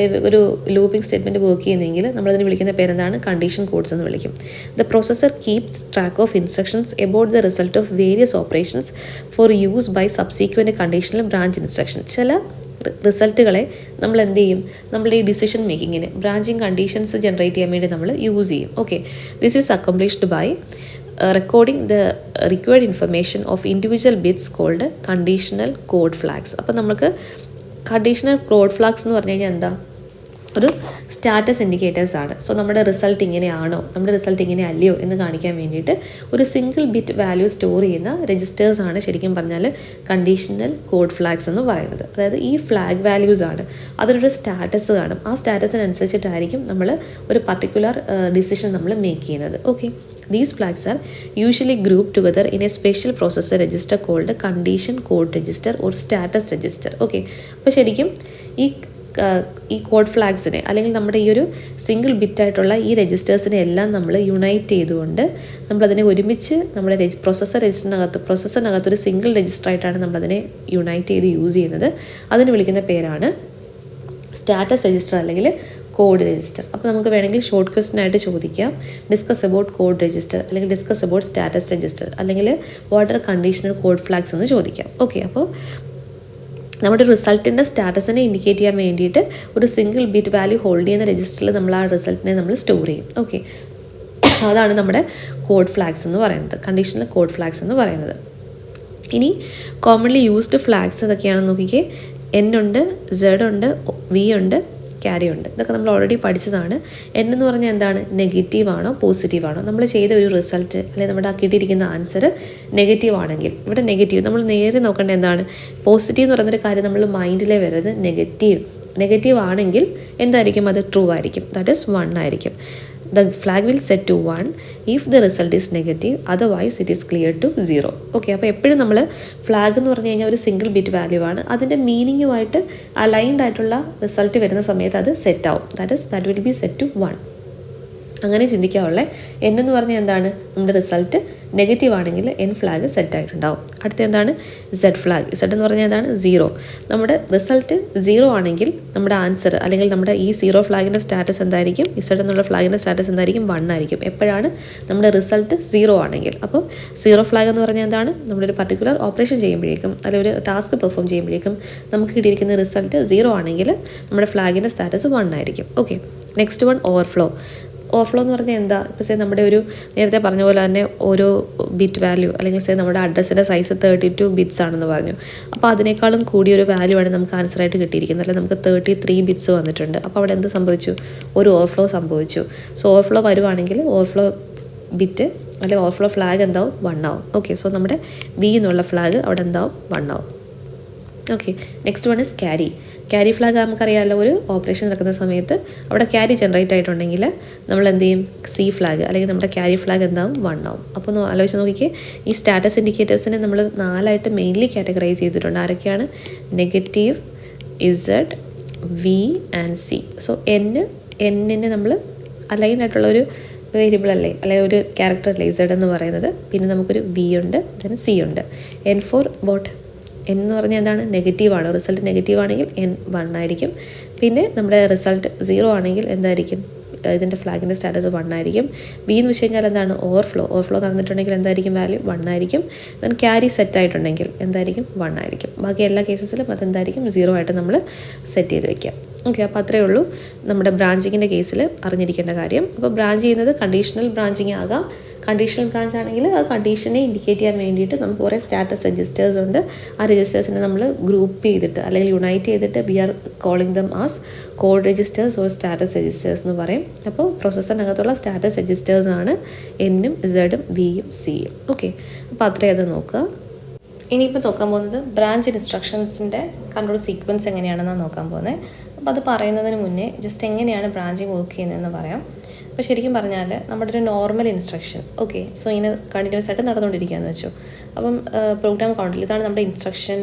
ഒരു ലൂപ്പിംഗ് സ്റ്റേറ്റ്മെൻറ്റ് വർക്ക് ചെയ്യുന്നതെങ്കിൽ നമ്മളതിന് വിളിക്കുന്ന പേരെന്താണ്? കണ്ടീഷൻ കോഡ്സ് എന്ന് വിളിക്കും. The processor keeps track of instructions about the result of various operations for use by subsequent conditional branch instruction. ചില റിസൾട്ടുകളെ നമ്മൾ എന്ത് ചെയ്യും? നമ്മുടെ ഈ ഡിസിഷൻ മേക്കിങ്ങിന് ബ്രാഞ്ചിങ് കണ്ടീഷൻസ് ജനറേറ്റ് ചെയ്യാൻ വേണ്ടി നമ്മൾ യൂസ് ചെയ്യും. Okay, this is accomplished by recording the required information of individual bits called conditional code flags. അപ്പോൾ നമുക്ക് കണ്ടീഷണൽ കോഡ് ഫ്ലാഗ്സ് എന്ന് പറഞ്ഞു കഴിഞ്ഞാൽ എന്താ? ഒരു സ്റ്റാറ്റസ് ഇൻഡിക്കേറ്റേഴ്സ് ആണ്. സോ നമ്മുടെ റിസൾട്ട് ഇങ്ങനെയാണോ, നമ്മുടെ റിസൾട്ട് ഇങ്ങനെ അല്ലയോ എന്ന് കാണിക്കാൻ വേണ്ടിയിട്ട് ഒരു സിംഗിൾ ബിറ്റ് വാല്യൂ സ്റ്റോർ ചെയ്യുന്ന രജിസ്റ്റേഴ്സ് ആണ് ശരിക്കും പറഞ്ഞാൽ കണ്ടീഷണൽ കോഡ് ഫ്ലാഗ്സ് എന്ന് പറയുന്നത്. അതായത് ഈ ഫ്ലാഗ് വാല്യൂസ് ആണ്, അതിനൊരു സ്റ്റാറ്റസ് കാണും. ആ സ്റ്റാറ്റസിനനുസരിച്ചിട്ടായിരിക്കും നമ്മൾ ഒരു പർട്ടിക്കുലർ ഡിസിഷൻ നമ്മൾ മേക്ക് ചെയ്യുന്നത്. Okay, these flags are usually grouped together in a special processor register called condition code register or status register. Okay, അപ്പോൾ ശരിക്കും ഈ കോഡ് ഫ്ലാഗ്സിനെ അല്ലെങ്കിൽ നമ്മുടെ ഈ ഒരു സിംഗിൾ ബിറ്റായിട്ടുള്ള ഈ രജിസ്റ്റേഴ്സിനെ എല്ലാം നമ്മൾ യുണൈറ്റ് ചെയ്തുകൊണ്ട് നമ്മളതിനെ ഒരുമിച്ച് നമ്മുടെ പ്രോസസ്സറിനകത്ത് ഒരു സിംഗിൾ രജിസ്റ്ററായിട്ടാണ് നമ്മളതിനെ യുണൈറ്റ് ചെയ്ത് യൂസ് ചെയ്യുന്നത്. അതിന് വിളിക്കുന്ന പേരാണ് സ്റ്റാറ്റസ് രജിസ്റ്റർ അല്ലെങ്കിൽ കോഡ് രജിസ്റ്റർ. അപ്പോൾ നമുക്ക് വേണമെങ്കിൽ ഷോർട്ട് ക്വസ്റ്റൻ ആയിട്ട് ചോദിക്കാം, ഡിസ്കസ് അബൌട്ട് കോഡ് രജിസ്റ്റർ അല്ലെങ്കിൽ ഡിസ്കസ് അബൌട്ട് സ്റ്റാറ്റസ് രജിസ്റ്റർ അല്ലെങ്കിൽ what are conditional code flags എന്ന് ചോദിക്കാം. ഓക്കെ, അപ്പോൾ നമ്മുടെ റിസൾട്ടിൻ്റെ സ്റ്റാറ്റസിനെ ഇൻഡിക്കേറ്റ് ചെയ്യാൻ വേണ്ടിയിട്ട് ഒരു സിംഗിൾ ബിറ്റ് വാല്യൂ ഹോൾഡ് ചെയ്യുന്ന രജിസ്റ്ററിൽ നമ്മൾ ആ റിസൾട്ടിനെ നമ്മൾ സ്റ്റോർ ചെയ്യും. ഓക്കെ, അതാണ് നമ്മുടെ കോഡ് ഫ്ലാഗ്സ് എന്ന് പറയുന്നത്, കണ്ടീഷണൽ കോഡ് ഫ്ലാഗ്സ് എന്ന് പറയുന്നത്. ഇനി കോമൺലി യൂസ്ഡ് ഫ്ലാഗ്സ് ഇതൊക്കെയാണെന്ന് നോക്കിക്കേ. N ഉണ്ട്, Z ഉണ്ട്, V ഉണ്ട്, ക്യാരി ഉണ്ട്. ഇതൊക്കെ നമ്മൾ ഓൾറെഡി പഠിച്ചതാണ്. എന്ന് പറഞ്ഞാൽ എന്താണ്? നെഗറ്റീവ് ആണോ പോസിറ്റീവ് ആണോ? നമ്മൾ ചെയ്ത ഒരു റിസൾട്ട് അല്ലെങ്കിൽ നമ്മുടെ കിട്ടിയിരിക്കുന്ന ആൻസർ നെഗറ്റീവ് ആണെങ്കിൽ ഇവിടെ നെഗറ്റീവ് നമ്മൾ നേരെ നോക്കേണ്ടത് എന്താണ്? പോസിറ്റീവ് എന്ന് പറയുന്നൊരു കാര്യം നമ്മൾ മൈൻഡിലേ വരുന്നത് നെഗറ്റീവ് ആണെങ്കിൽ എന്തായിരിക്കും? അത് ട്രൂ ആയിരിക്കും, ദാറ്റ് ഈസ് 1 ആയിരിക്കും. the flag will set to 1 if the result is negative, otherwise it is cleared to 0. Okay, അപ്പോൾ എപ്പോഴും നമ്മൾ ഫ്ലാഗ് എന്ന് പറഞ്ഞു കഴിഞ്ഞാൽ ഒരു സിംഗിൾ ബിറ്റ് വാല്യൂ ആണ്. അതിൻ്റെ മീനിങ്ങുമായിട്ട് അലൈൻഡ് ആയിട്ടുള്ള റിസൾട്ട് വരുന്ന സമയത്ത് അത് സെറ്റ് ആവും. That will be set to 1. അങ്ങനെ ചിന്തിക്കാവുള്ളേ. എൻ എന്ന് പറഞ്ഞാൽ എന്താണ്? നമ്മുടെ റിസൾട്ട് നെഗറ്റീവ് ആണെങ്കിൽ എൻ ഫ്ലാഗ് സെറ്റ് ആയിട്ടുണ്ടാവും. അടുത്ത എന്താണ്? Z flag. സെഡ് എന്ന് പറഞ്ഞാൽ എന്താണ്? 0. നമ്മുടെ റിസൾട്ട് 0 ആണെങ്കിൽ നമ്മുടെ ആൻസർ അല്ലെങ്കിൽ നമ്മുടെ ഈ 0 ഫ്ലാഗിൻ്റെ സ്റ്റാറ്റസ് എന്തായിരിക്കും? സെഡ് എന്നുള്ള ഫ്ലാഗിൻ്റെ സ്റ്റാറ്റസ് എന്തായിരിക്കും? 1 ആയിരിക്കും. എപ്പോഴാണ്? നമ്മുടെ റിസൾട്ട് 0 ആണെങ്കിൽ. അപ്പോൾ 0 ഫ്ലാഗ് എന്ന് പറഞ്ഞാൽ എന്താണ്? നമ്മളൊരു പർട്ടിക്കുലർ ഓപ്പറേഷൻ ചെയ്യുമ്പോഴേക്കും അല്ലെങ്കിൽ ഒരു ടാസ്ക് പെർഫോം ചെയ്യുമ്പോഴേക്കും നമുക്ക് കിട്ടിയിരിക്കുന്ന റിസൾട്ട് 0 ആണെങ്കിൽ നമ്മുടെ ഫ്ലാഗിൻ്റെ സ്റ്റാറ്റസ് 1 ആയിരിക്കും. Okay, next one overflow. Overflow എന്ന് പറഞ്ഞാൽ എന്താ? ഇപ്പോൾ സേ നമ്മുടെ ഒരു നേരത്തെ പറഞ്ഞ പോലെ തന്നെ ഓരോ ബിറ്റ് വാല്യൂ അല്ലെങ്കിൽ സേ നമ്മുടെ അഡ്രസ്സിൻ്റെ സൈസ് 32 ബിറ്റ്സ് ആണെന്ന് പറഞ്ഞു. അപ്പോൾ അതിനേക്കാളും കൂടിയൊരു വാല്യൂ ആണ് നമുക്ക് ആൻസറായിട്ട് കിട്ടിയിരിക്കുന്നത്. അല്ലെങ്കിൽ നമുക്ക് 33 ബിറ്റ്സ് വന്നിട്ടുണ്ട്. അപ്പോൾ അവിടെ എന്ത് സംഭവിച്ചു? ഒരു ഓവർഫ്ലോ സംഭവിച്ചു. സോ ഓവർഫ്ലോ വരുവാണെങ്കിൽ ഓവർഫ്ലോ ബിറ്റ് അല്ലെങ്കിൽ ഓവർഫ്ലോ ഫ്ലാഗ് എന്താവും? 1 ആവും. ഓക്കെ, സോ നമ്മുടെ വി എന്നുള്ള ഫ്ലാഗ് അവിടെ എന്താവും? 1 ആവും. Okay, next one is carry. Carry flag നമുക്കറിയാമല്ലോ, ഒരു ഓപ്പറേഷൻ നടക്കുന്ന സമയത്ത് അവിടെ ക്യാരി ജനറേറ്റ് ആയിട്ടുണ്ടെങ്കിൽ നമ്മൾ എന്ത് ചെയ്യും? സി ഫ്ലാഗ് അല്ലെങ്കിൽ നമ്മുടെ ക്യാരി ഫ്ലാഗ് എന്താവും? 1 ആവും. അപ്പോൾ ആലോചിച്ച് നോക്കിക്കേ, ഈ സ്റ്റാറ്റസ് ഇൻഡിക്കേറ്റേഴ്സിനെ നമ്മൾ 4ആയിട്ട് മെയിൻലി കാറ്റഗറൈസ് ചെയ്തിട്ടുണ്ട്. ആരൊക്കെയാണ്? Negative, Z, V and C. So എന്നിനെ നമ്മൾ അലൈൻ ആയിട്ടുള്ളൊരു വേരിയബിൾ അല്ലേ, അല്ലെങ്കിൽ ഒരു ക്യാരക്ടർ അല്ലേ ഇസഡ് എന്ന് പറയുന്നത്. പിന്നെ നമുക്കൊരു വി ഉണ്ട്, then സി ഉണ്ട്. N four vote? എൻ എന്ന് പറഞ്ഞാൽ എന്താണ്? നെഗറ്റീവാണ്. റിസൾട്ട് നെഗറ്റീവ് ആണെങ്കിൽ എൻ 1 ആയിരിക്കും. പിന്നെ നമ്മുടെ റിസൾട്ട് 0 ആണെങ്കിൽ എന്തായിരിക്കും? ഇതിൻ്റെ ഫ്ലാഗിൻ്റെ സ്റ്റാറ്റസ് 1 ആയിരിക്കും. ബി എന്ന് വെച്ച് കഴിഞ്ഞാൽ എന്താണ്? ഓവർഫ്ലോ നടന്നിട്ടുണ്ടെങ്കിൽ എന്തായിരിക്കും വാല്യൂ? 1 ആയിരിക്കും. ദെൻ ക്യാരി സെറ്റ് ആയിട്ടുണ്ടെങ്കിൽ എന്തായിരിക്കും? 1 ആയിരിക്കും. ബാക്കി എല്ലാ കേസസിലും അതെന്തായിരിക്കും? 0 ആയിട്ട് നമ്മൾ സെറ്റ് ചെയ്ത് വെക്കാം. ഓക്കെ, അപ്പോൾ അത്രയേ ഉള്ളൂ നമ്മുടെ ബ്രാഞ്ചിങ്ങിൻ്റെ കേസിൽ അറിഞ്ഞിരിക്കേണ്ട കാര്യം. അപ്പോൾ ബ്രാഞ്ച് ചെയ്യുന്നത് കണ്ടീഷണൽ ബ്രാഞ്ചിങ് ആകാം. കണ്ടീഷണൽ ബ്രാഞ്ച് ആണെങ്കിൽ ആ കണ്ടീഷനെ ഇൻഡിക്കേറ്റ് ചെയ്യാൻ വേണ്ടിയിട്ട് നമുക്ക് കുറേ സ്റ്റാറ്റസ് രജിസ്റ്റേഴ്സ് ഉണ്ട്. ആ രജിസ്റ്റേഴ്സിനെ നമ്മൾ ഗ്രൂപ്പ് ചെയ്തിട്ട് അല്ലെങ്കിൽ യുണൈറ്റ് ചെയ്തിട്ട് we are calling them as code registers or status registers എന്ന് പറയും. അപ്പോൾ പ്രോസസ്സറിനകത്തുള്ള സ്റ്റാറ്റസ് രജിസ്റ്റേഴ്സാണ് എന്നും ഇസഡും വിയും സിയും. ഓക്കെ, അപ്പോൾ അത്രയും അത് നോക്കുക. ഇനിയിപ്പോൾ നോക്കാൻ പോകുന്നത് ബ്രാഞ്ച് ഇൻസ്ട്രക്ഷൻസിൻ്റെ കൺട്രോൾ സീക്വൻസ് എങ്ങനെയാണെന്നാണ് നോക്കാൻ പോകുന്നത്. അപ്പോൾ അത് പറയുന്നതിന് മുന്നേ ജസ്റ്റ് എങ്ങനെയാണ് ബ്രാഞ്ചിങ് വർക്ക് ചെയ്യുന്നതെന്ന് പറയാം. അപ്പോൾ ശരിക്കും പറഞ്ഞാൽ നമ്മുടെ ഒരു നോർമൽ ഇൻസ്ട്രക്ഷൻ, ഓക്കെ, സോ ഇങ്ങനെ കണ്ടിന്യൂസ് ആയിട്ട് നടന്നുകൊണ്ടിരിക്കുകയെന്ന് വെച്ചു. അപ്പം പ്രോഗ്രാം കൗണ്ടറിൽ ഇതാണ് നമ്മുടെ ഇൻസ്ട്രക്ഷൻ,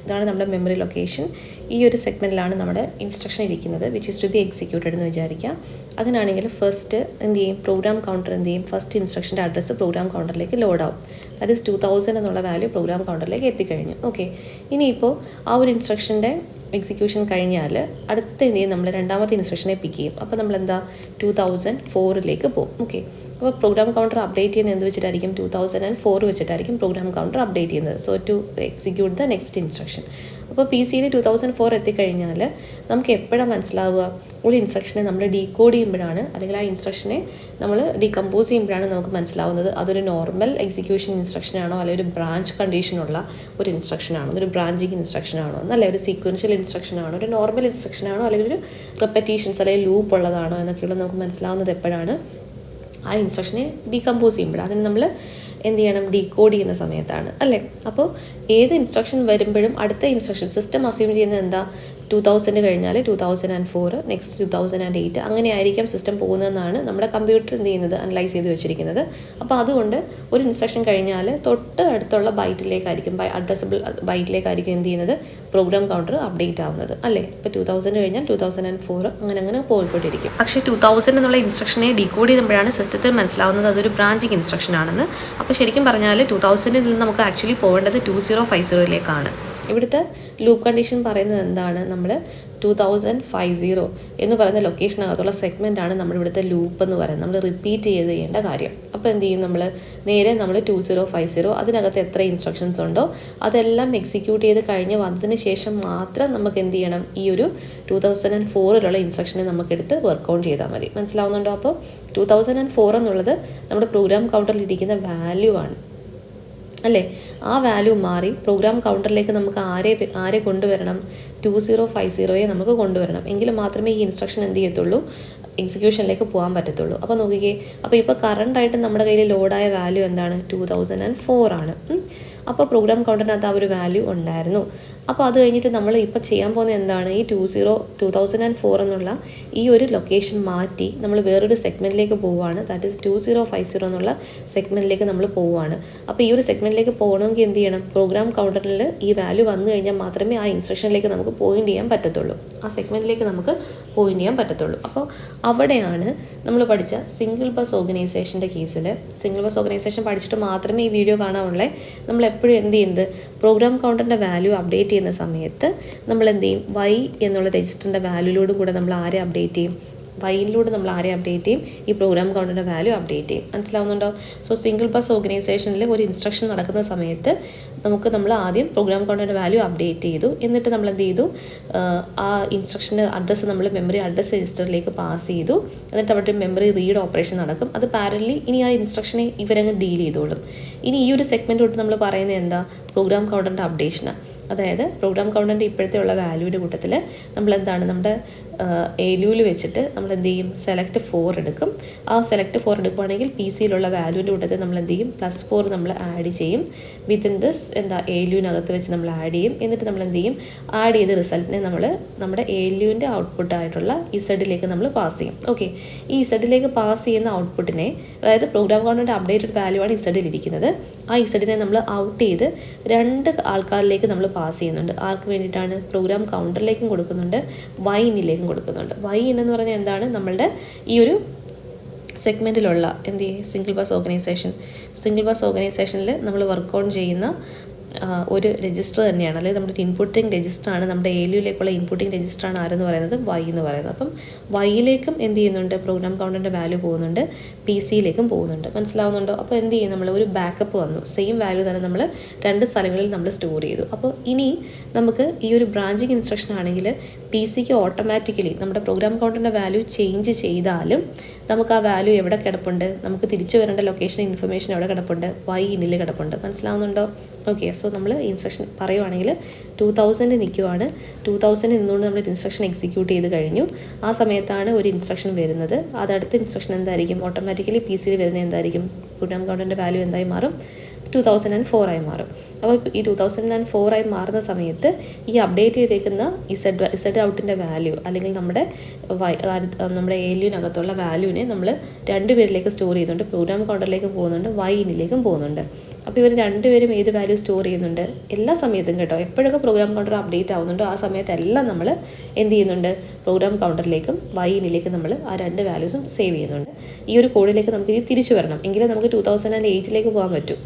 ഇതാണ് നമ്മുടെ മെമ്മറി ലൊക്കേഷൻ. ഈ ഒരു സെഗ്മെൻറ്റിലാണ് നമ്മുടെ ഇൻസ്ട്രക്ഷൻ ഇരിക്കുന്നത്, which is to be executed എന്ന് വിചാരിക്കാം. അതിനാണെങ്കിൽ ഫസ്റ്റ് എന്ത് ചെയ്യും? പ്രോഗ്രാം കൗണ്ടർ എന്ത് ചെയ്യും? ഫസ്റ്റ് ഇൻസ്ട്രക്ഷൻ്റെ അഡ്രസ്സ് പ്രോഗ്രാം കൗണ്ടറിലേക്ക് ലോഡ് ആവും. ദാറ്റ് ഈസ് 2000 എന്നുള്ള വാല്യൂ പ്രോഗ്രാം കൗണ്ടറിലേക്ക് എത്തിക്കഴിഞ്ഞു. ഓക്കെ, ഇനിയിപ്പോൾ ആ ഒരു ഇൻസ്ട്രക്ഷൻ്റെ എക്സിക്യൂഷൻ കഴിഞ്ഞാൽ അടുത്ത എന്ത് ചെയ്യും? നമ്മൾ രണ്ടാമത്തെ ഇൻസ്ട്രക്ഷനെ പിക്ക് ചെയ്യും. അപ്പോൾ നമ്മൾ എന്താ 2004 പോകും. ഓക്കെ, അപ്പോൾ പ്രോഗ്രാം കൗണ്ടർ അപ്ഡേറ്റ് ചെയ്യുന്നത് എന്ത് വെച്ചിട്ടായിരിക്കും? 2004 വെച്ചിട്ടായിരിക്കും പ്രോഗ്രാം കൗണ്ടർ അപ്ഡേറ്റ് ചെയ്യുന്നത്. So to execute the next instruction. അപ്പോൾ പി സിയിൽ 2004 എത്തിക്കഴിഞ്ഞാൽ നമുക്ക് എപ്പോഴാണ് മനസ്സിലാവുക? ഒരു ഇൻസ്ട്രക്ഷനെ നമ്മൾ ഡീകോഡ് ചെയ്യുമ്പോഴാണ്, അല്ലെങ്കിൽ ആ ഇൻസ്ട്രക്ഷനെ നമ്മൾ ഡീകമ്പോസ് ചെയ്യുമ്പോഴാണ് നമുക്ക് മനസ്സിലാവുന്നത് അതൊരു നോർമൽ എക്സിക്യൂഷൻ ഇൻസ്ട്രക്ഷനാണോ, അല്ലെങ്കിൽ ഒരു ബ്രാഞ്ച് കണ്ടീഷനുള്ള ഒരു ഇൻസ്ട്രക്ഷനാണോ, ഒരു ബ്രാഞ്ചിങ് ഇൻസ്ട്രക്ഷനാണോ എന്നല്ല, ഒരു സീക്വൻഷ്യൽ ഇൻസ്ട്രക്ഷനാണോ, ഒരു നോർമൽ ഇൻസ്ട്രക്ഷനാണോ, അല്ലെങ്കിൽ ഒരു റെപ്പറ്റീഷൻസ് അല്ലെങ്കിൽ ലൂപ്പ് ഉള്ളതാണോ എന്നൊക്കെയുള്ള നമുക്ക് മനസ്സിലാവുന്നത് എപ്പോഴാണ്? ആ ഇൻസ്ട്രക്ഷനെ ഡീകമ്പോസ് ചെയ്യുമ്പോഴാണ്. അതിന് നമ്മൾ എന്ത് ചെയ്യണം? ഡീകോഡ് ചെയ്യുന്ന സമയത്താണ് അല്ലേ. അപ്പോൾ ഏത് ഇൻസ്ട്രക്ഷൻ വരുമ്പോഴും അടുത്ത ഇൻസ്ട്രക്ഷൻ സിസ്റ്റം അസ്യൂം ചെയ്യുന്നത് എന്താ? 2000 കഴിഞ്ഞാൽ 2004, നെക്സ്റ്റ് 2008 അങ്ങനെ ആയിരിക്കും സിസ്റ്റം പോകുന്നതെന്നാണ് നമ്മുടെ കമ്പ്യൂട്ടർ എന്ത് ചെയ്യുന്നത്? അനലൈസ് ചെയ്ത് വെച്ചിരിക്കുന്നത്. അപ്പോൾ അതുകൊണ്ട് ഒരു ഇൻസ്ട്രക്ഷൻ കഴിഞ്ഞാൽ തൊട്ട് അടുത്തുള്ള ബൈറ്റിലേക്കായിരിക്കും, അഡ്രസ്സബിൾ ബൈറ്റിലേക്കായിരിക്കും എന്ത് ചെയ്യുന്നത്? പ്രോഗ്രാം കൗണ്ടർ അപ്ഡേറ്റ് ആവുന്നത് അല്ലേ. ഇപ്പോൾ 2000 കഴിഞ്ഞാൽ 2004 അങ്ങനെ പോയിക്കൊണ്ടിരിക്കും. പക്ഷേ 2000 എന്നുള്ള ഇൻസ്ട്രക്ഷനെ ഡീകോഡ് ചെയ്യുമ്പോഴാണ് സിസ്റ്റത്തിൽ മനസ്സിലാവുന്നത് അതൊരു ബ്രാഞ്ചിങ് ഇൻസ്ട്രക്ഷൻ ആണെന്ന്. അപ്പോൾ ശരിക്കും പറഞ്ഞാൽ 2000 നിന്ന് നമുക്ക് ആക്ച്വലി പോകേണ്ടത് 2050 ഇവിടുത്തെ ലൂപ്പ് കണ്ടീഷൻ പറയുന്നത് എന്താണ്? നമ്മൾ 2050 എന്ന് പറയുന്ന ലൊക്കേഷനകത്തുള്ള സെഗ്മെൻറ്റാണ് നമ്മുടെ ഇവിടുത്തെ ലൂപ്പ് എന്ന് പറയുന്നത്. നമ്മൾ റിപ്പീറ്റ് ചെയ്യേണ്ട കാര്യം. അപ്പോൾ എന്ത് ചെയ്യും? നമ്മൾ 2050 അതിനകത്ത് എത്ര ഇൻസ്ട്രക്ഷൻസ് ഉണ്ടോ അതെല്ലാം എക്സിക്യൂട്ട് ചെയ്ത് കഴിഞ്ഞ് വന്നതിന് ശേഷം മാത്രം നമുക്ക് എന്ത് ചെയ്യണം? ഈ ഒരു 2004 ഇൻസ്ട്രക്ഷനെ നമുക്കെടുത്ത് വർക്ക് ഔട്ട് ചെയ്താൽ മതി. മനസ്സിലാവുന്നുണ്ടോ? അപ്പോൾ 2004 എന്നുള്ളത് നമ്മുടെ പ്രോഗ്രാം കൗണ്ടറിൽ ഇരിക്കുന്ന വാല്യൂ ആണ് അല്ലേ. ആ വാല്യൂ മാറി പ്രോഗ്രാം കൗണ്ടറിലേക്ക് നമുക്ക് ആരെ കൊണ്ടുവരണം? 2050 നമുക്ക് കൊണ്ടുവരണം. എങ്കിൽ മാത്രമേ ഈ ഇൻസ്ട്രക്ഷൻ എന്ത് ചെയ്യത്തുള്ളൂ? എക്സിക്യൂഷനിലേക്ക് പോകാൻ പറ്റത്തുള്ളൂ. അപ്പോൾ നോക്കിക്കേ, അപ്പോൾ ഇപ്പോൾ കറണ്ടായിട്ട് നമ്മുടെ കയ്യിൽ ലോഡായ വാല്യൂ എന്താണ്? 2004 ആണ്. അപ്പോൾ പ്രോഗ്രാം കൗണ്ടറിനകത്ത് ആ ഒരു വാല്യൂ ഉണ്ടായിരുന്നു. അപ്പോൾ അത് കഴിഞ്ഞിട്ട് നമ്മൾ ഇപ്പോൾ ചെയ്യാൻ പോകുന്നത് എന്താണ്, ഈ 2004 എന്നുള്ള ഈ ഒരു ലൊക്കേഷൻ മാറ്റി നമ്മൾ വേറൊരു സെഗ്മെൻറ്റിലേക്ക് പോവുകയാണ്. ദാറ്റ് ഈസ് 2050 എന്നുള്ള സെഗ്മെൻറ്റിലേക്ക് നമ്മൾ പോവുകയാണ്. അപ്പോൾ ഈ ഒരു സെഗ്മെൻറ്റിലേക്ക് പോകണമെങ്കിൽ എന്ത് ചെയ്യണം, പ്രോഗ്രാം കൗണ്ടറിൽ ഈ വാല്യൂ വന്നു കഴിഞ്ഞാൽ മാത്രമേ ആ ഇൻസ്ട്രക്ഷനിലേക്ക് നമുക്ക് പോയിന്റ് ചെയ്യാൻ പറ്റത്തുള്ളൂ, ആ സെഗ്മെൻറ്റിലേക്ക് നമുക്ക് പോയിന്റ് ചെയ്യാൻ പറ്റത്തുള്ളൂ. അപ്പോൾ അവിടെയാണ് നമ്മൾ പഠിച്ച സിംഗിൾ ബസ് ഓർഗനൈസേഷൻ്റെ കേസിൽ, സിംഗിൾ ബസ് ഓർഗനൈസേഷൻ പഠിച്ചിട്ട് മാത്രമേ ഈ വീഡിയോ കാണാനുള്ളേ. നമ്മൾ എപ്പോഴും എന്ത് ചെയ്യുന്നത്, പ്രോഗ്രാം കൗണ്ടറിൻ്റെ വാല്യൂ അപ്ഡേറ്റ് ചെയ്യുന്ന സമയത്ത് നമ്മൾ എന്ത് ചെയ്യും, വൈ എന്നുള്ള രജിസ്റ്ററിൻ്റെ വാല്യൂലോടും കൂടെ നമ്മൾ ആരെ അപ്ഡേറ്റ് ചെയ്യും, വൈയിലൂടെ നമ്മൾ ആരെ അപ്ഡേറ്റ് ചെയ്യും, ഈ പ്രോഗ്രാം കൗണ്ടറിൻ്റെ വാല്യൂ അപ്ഡേറ്റ് ചെയ്യും. മനസ്സിലാവുന്നുണ്ടോ? സോ സിംഗിൾ ബസ് ഓർഗനൈസേഷനിൽ ഒരു ഇൻസ്ട്രക്ഷൻ നടക്കുന്ന സമയത്ത് നമ്മൾ ആദ്യം പ്രോഗ്രാം കൗണ്ടറിൻ്റെ വാല്യൂ അപ്ഡേറ്റ് ചെയ്തു, എന്നിട്ട് നമ്മൾ എന്ത് ചെയ്തു, ആ ഇൻസ്ട്രക്ഷൻ്റെ അഡ്രസ്സ് നമ്മൾ മെമ്മറി അഡ്രസ്സ് രജിസ്റ്ററിലേക്ക് പാസ് ചെയ്തു, എന്നിട്ട് അവിടെ മെമ്മറി റീഡ് ഓപ്പറേഷൻ നടക്കും. അത് പാരലി ഇനി ആ ഇൻസ്ട്രക്ഷനെ ഇവരങ്ങ് ഡീൽ ചെയ്തോളും. ഇനി ഈ ഒരു സെഗ്മെൻറ്റ് തൊട്ട് നമ്മൾ പറയുന്നത് എന്താ, പ്രോഗ്രാം കൗണ്ടറിൻ്റെ അപ്ഡേഷനാണ്. അതായത് പ്രോഗ്രാം കൗണ്ടറിൻ്റെ ഇപ്പോഴത്തെ ഉള്ള വാല്യൂവിൻ്റെ കൂട്ടത്തിൽ നമ്മളെന്താണ്, നമ്മുടെ ALUവിൽ വെച്ചിട്ട് നമ്മൾ എന്ത് ചെയ്യും, സെലക്ട് 4 എടുക്കും. ആ സെലക്ട് 4 എടുക്കുകയാണെങ്കിൽ പി സിയിലുള്ള വാല്യൂവിൻ്റെ കൂട്ടത്തിൽ നമ്മൾ എന്ത് ചെയ്യും, +4 നമ്മൾ ആഡ് ചെയ്യും. വിത്തിൻ ദിസ് ALUവിനകത്ത് വെച്ച് നമ്മൾ ആഡ് ചെയ്യും. എന്നിട്ട് നമ്മൾ എന്ത് ചെയ്യും, ആഡ് ചെയ്ത റിസൾട്ടിനെ നമ്മൾ നമ്മുടെ ALUവിൻ്റെ ഔട്ട്പുട്ടായിട്ടുള്ള ഇസഡിലേക്ക് നമ്മൾ പാസ് ചെയ്യും. ഓക്കെ, ഈ ഇസഡിലേക്ക് പാസ് ചെയ്യുന്ന ഔട്ട്പുട്ടിനെ, അതായത് പ്രോഗ്രാം കൗണ്ടറിൻ്റെ അപ്ഡേറ്റഡ് വാല്യൂ ആണ് ഇസഡിലിരിക്കുന്നത്, ആ ഇസഡിനെ നമ്മൾ ഔട്ട് ചെയ്ത് 2 ആൾക്കാരിലേക്ക് നമ്മൾ പാസ് ചെയ്യുന്നുണ്ട്. ആർക്ക് വേണ്ടിയിട്ടാണ്, പ്രോഗ്രാം കൗണ്ടറിലേക്കും കൊടുക്കുന്നുണ്ട്, വൈനിലേക്കും കൊടുക്കുന്നുണ്ട്. വൈൻ എന്ന് പറഞ്ഞാൽ എന്താണ്, നമ്മളുടെ ഈ ഒരു സെഗ്മെൻറ്റിലുള്ള എന്ത് സിംഗിൾ ബസ് ഓർഗനൈസേഷനിൽ നമ്മൾ വർക്ക് ഓൺ ചെയ്യുന്ന ഒരു രജിസ്റ്റർ തന്നെയാണ്, അല്ലെങ്കിൽ നമ്മുടെ ഇൻപുട്ടിംഗ് രജിസ്റ്ററാണ്, നമ്മുടെ ALUവിലേക്കുള്ള ഇൻപുട്ടിംഗ് രജിസ്റ്ററാണ് ആരെന്ന് പറയുന്നത്, വൈ എന്ന് പറയുന്നത്. അപ്പം വൈയിലേക്കും എന്ത് ചെയ്യുന്നുണ്ട്, പ്രോഗ്രാം കൗണ്ടറിൻ്റെ വാല്യൂ പോകുന്നുണ്ട്, പി സിയിലേക്കും പോകുന്നുണ്ട്. മനസ്സിലാവുന്നുണ്ടോ? അപ്പോൾ എന്ത് ചെയ്യും, നമ്മൾ ഒരു ബാക്കപ്പ് വന്നു, സെയിം വാല്യൂ തന്നെ നമ്മൾ 2 സ്ഥലങ്ങളിൽ നമ്മൾ സ്റ്റോർ ചെയ്തു. അപ്പോൾ ഇനി നമുക്ക് ഈ ഒരു ബ്രാഞ്ചിങ് ഇൻസ്ട്രക്ഷൻ ആണെങ്കിൽ പി സിക്ക് ഓട്ടോമാറ്റിക്കലി നമ്മുടെ പ്രോഗ്രാം കൗണ്ടറിൻ്റെ വാല്യൂ ചേഞ്ച് ചെയ്താലും നമുക്ക് ആ വാല്യൂ എവിടെ കിടപ്പുണ്ട്, നമുക്ക് തിരിച്ചു വരേണ്ട ലൊക്കേഷൻ ഇൻഫർമേഷൻ എവിടെ കിടപ്പുണ്ട്, വൈ ഇന്നിൽ കിടപ്പുണ്ട്. മനസ്സിലാവുന്നുണ്ടോ? ഓക്കെ, സോ നമ്മൾ ഇൻസ്ട്രക്ഷൻ പറയുവാണെങ്കിൽ 2000 നിൽക്കുവാണ്, 2000 നിന്നുകൊണ്ട് നമ്മൾ ഇൻസ്ട്രക്ഷൻ എക്സിക്യൂട്ട് ചെയ്ത് കഴിഞ്ഞു. ആ സമയത്താണ് ഒരു ഇൻസ്ട്രക്ഷൻ വരുന്നത്. അതടുത്ത ഇൻസ്ട്രക്ഷൻ എന്തായിരിക്കും, ഓട്ടോമാറ്റിക്കലി പി സിയിൽ വരുന്നത് എന്തായിരിക്കും, പ്രോഗ്രാം കൗണ്ടറിൻ്റെ വാല്യൂ എന്തായി മാറും, 2004 ആയി മാറും. അപ്പോൾ ഈ 2004 ആയി മാറുന്ന സമയത്ത് ഈ അപ്ഡേറ്റ് ചെയ്തേക്കുന്ന ഇസഡ് ഔട്ടിൻ്റെ വാല്യൂ, അല്ലെങ്കിൽ നമ്മുടെ ALUവിനകത്തുള്ള വാല്യൂവിനെ നമ്മൾ 2 പേരിലേക്ക് സ്റ്റോർ ചെയ്യുന്നുണ്ട്, പ്രോഗ്രാം കൗണ്ടറിലേക്കും പോകുന്നുണ്ട്, വൈനിലേക്കും പോകുന്നുണ്ട്. അപ്പോൾ ഇവർ 2 പേരും ഏത് വാല്യൂ സ്റ്റോർ ചെയ്യുന്നുണ്ട്, എല്ലാ സമയത്തും കേട്ടോ, എപ്പോഴൊക്കെ പ്രോഗ്രാം കൗണ്ടർ അപ്ഡേറ്റ് ആവുന്നുണ്ടോ ആ സമയത്തെല്ലാം നമ്മൾ എന്ത് ചെയ്യുന്നുണ്ട്, പ്രോഗ്രാം കൗണ്ടറിലേക്കും വൈനിലേക്കും നമ്മൾ ആ 2 വാല്യൂസും സേവ് ചെയ്യുന്നുണ്ട്. ഈ ഒരു കോഡിലേക്ക് നമുക്ക് ഇനി തിരിച്ചു വരണം, എങ്കിലേ നമുക്ക് 2008 പോകാൻ പറ്റും,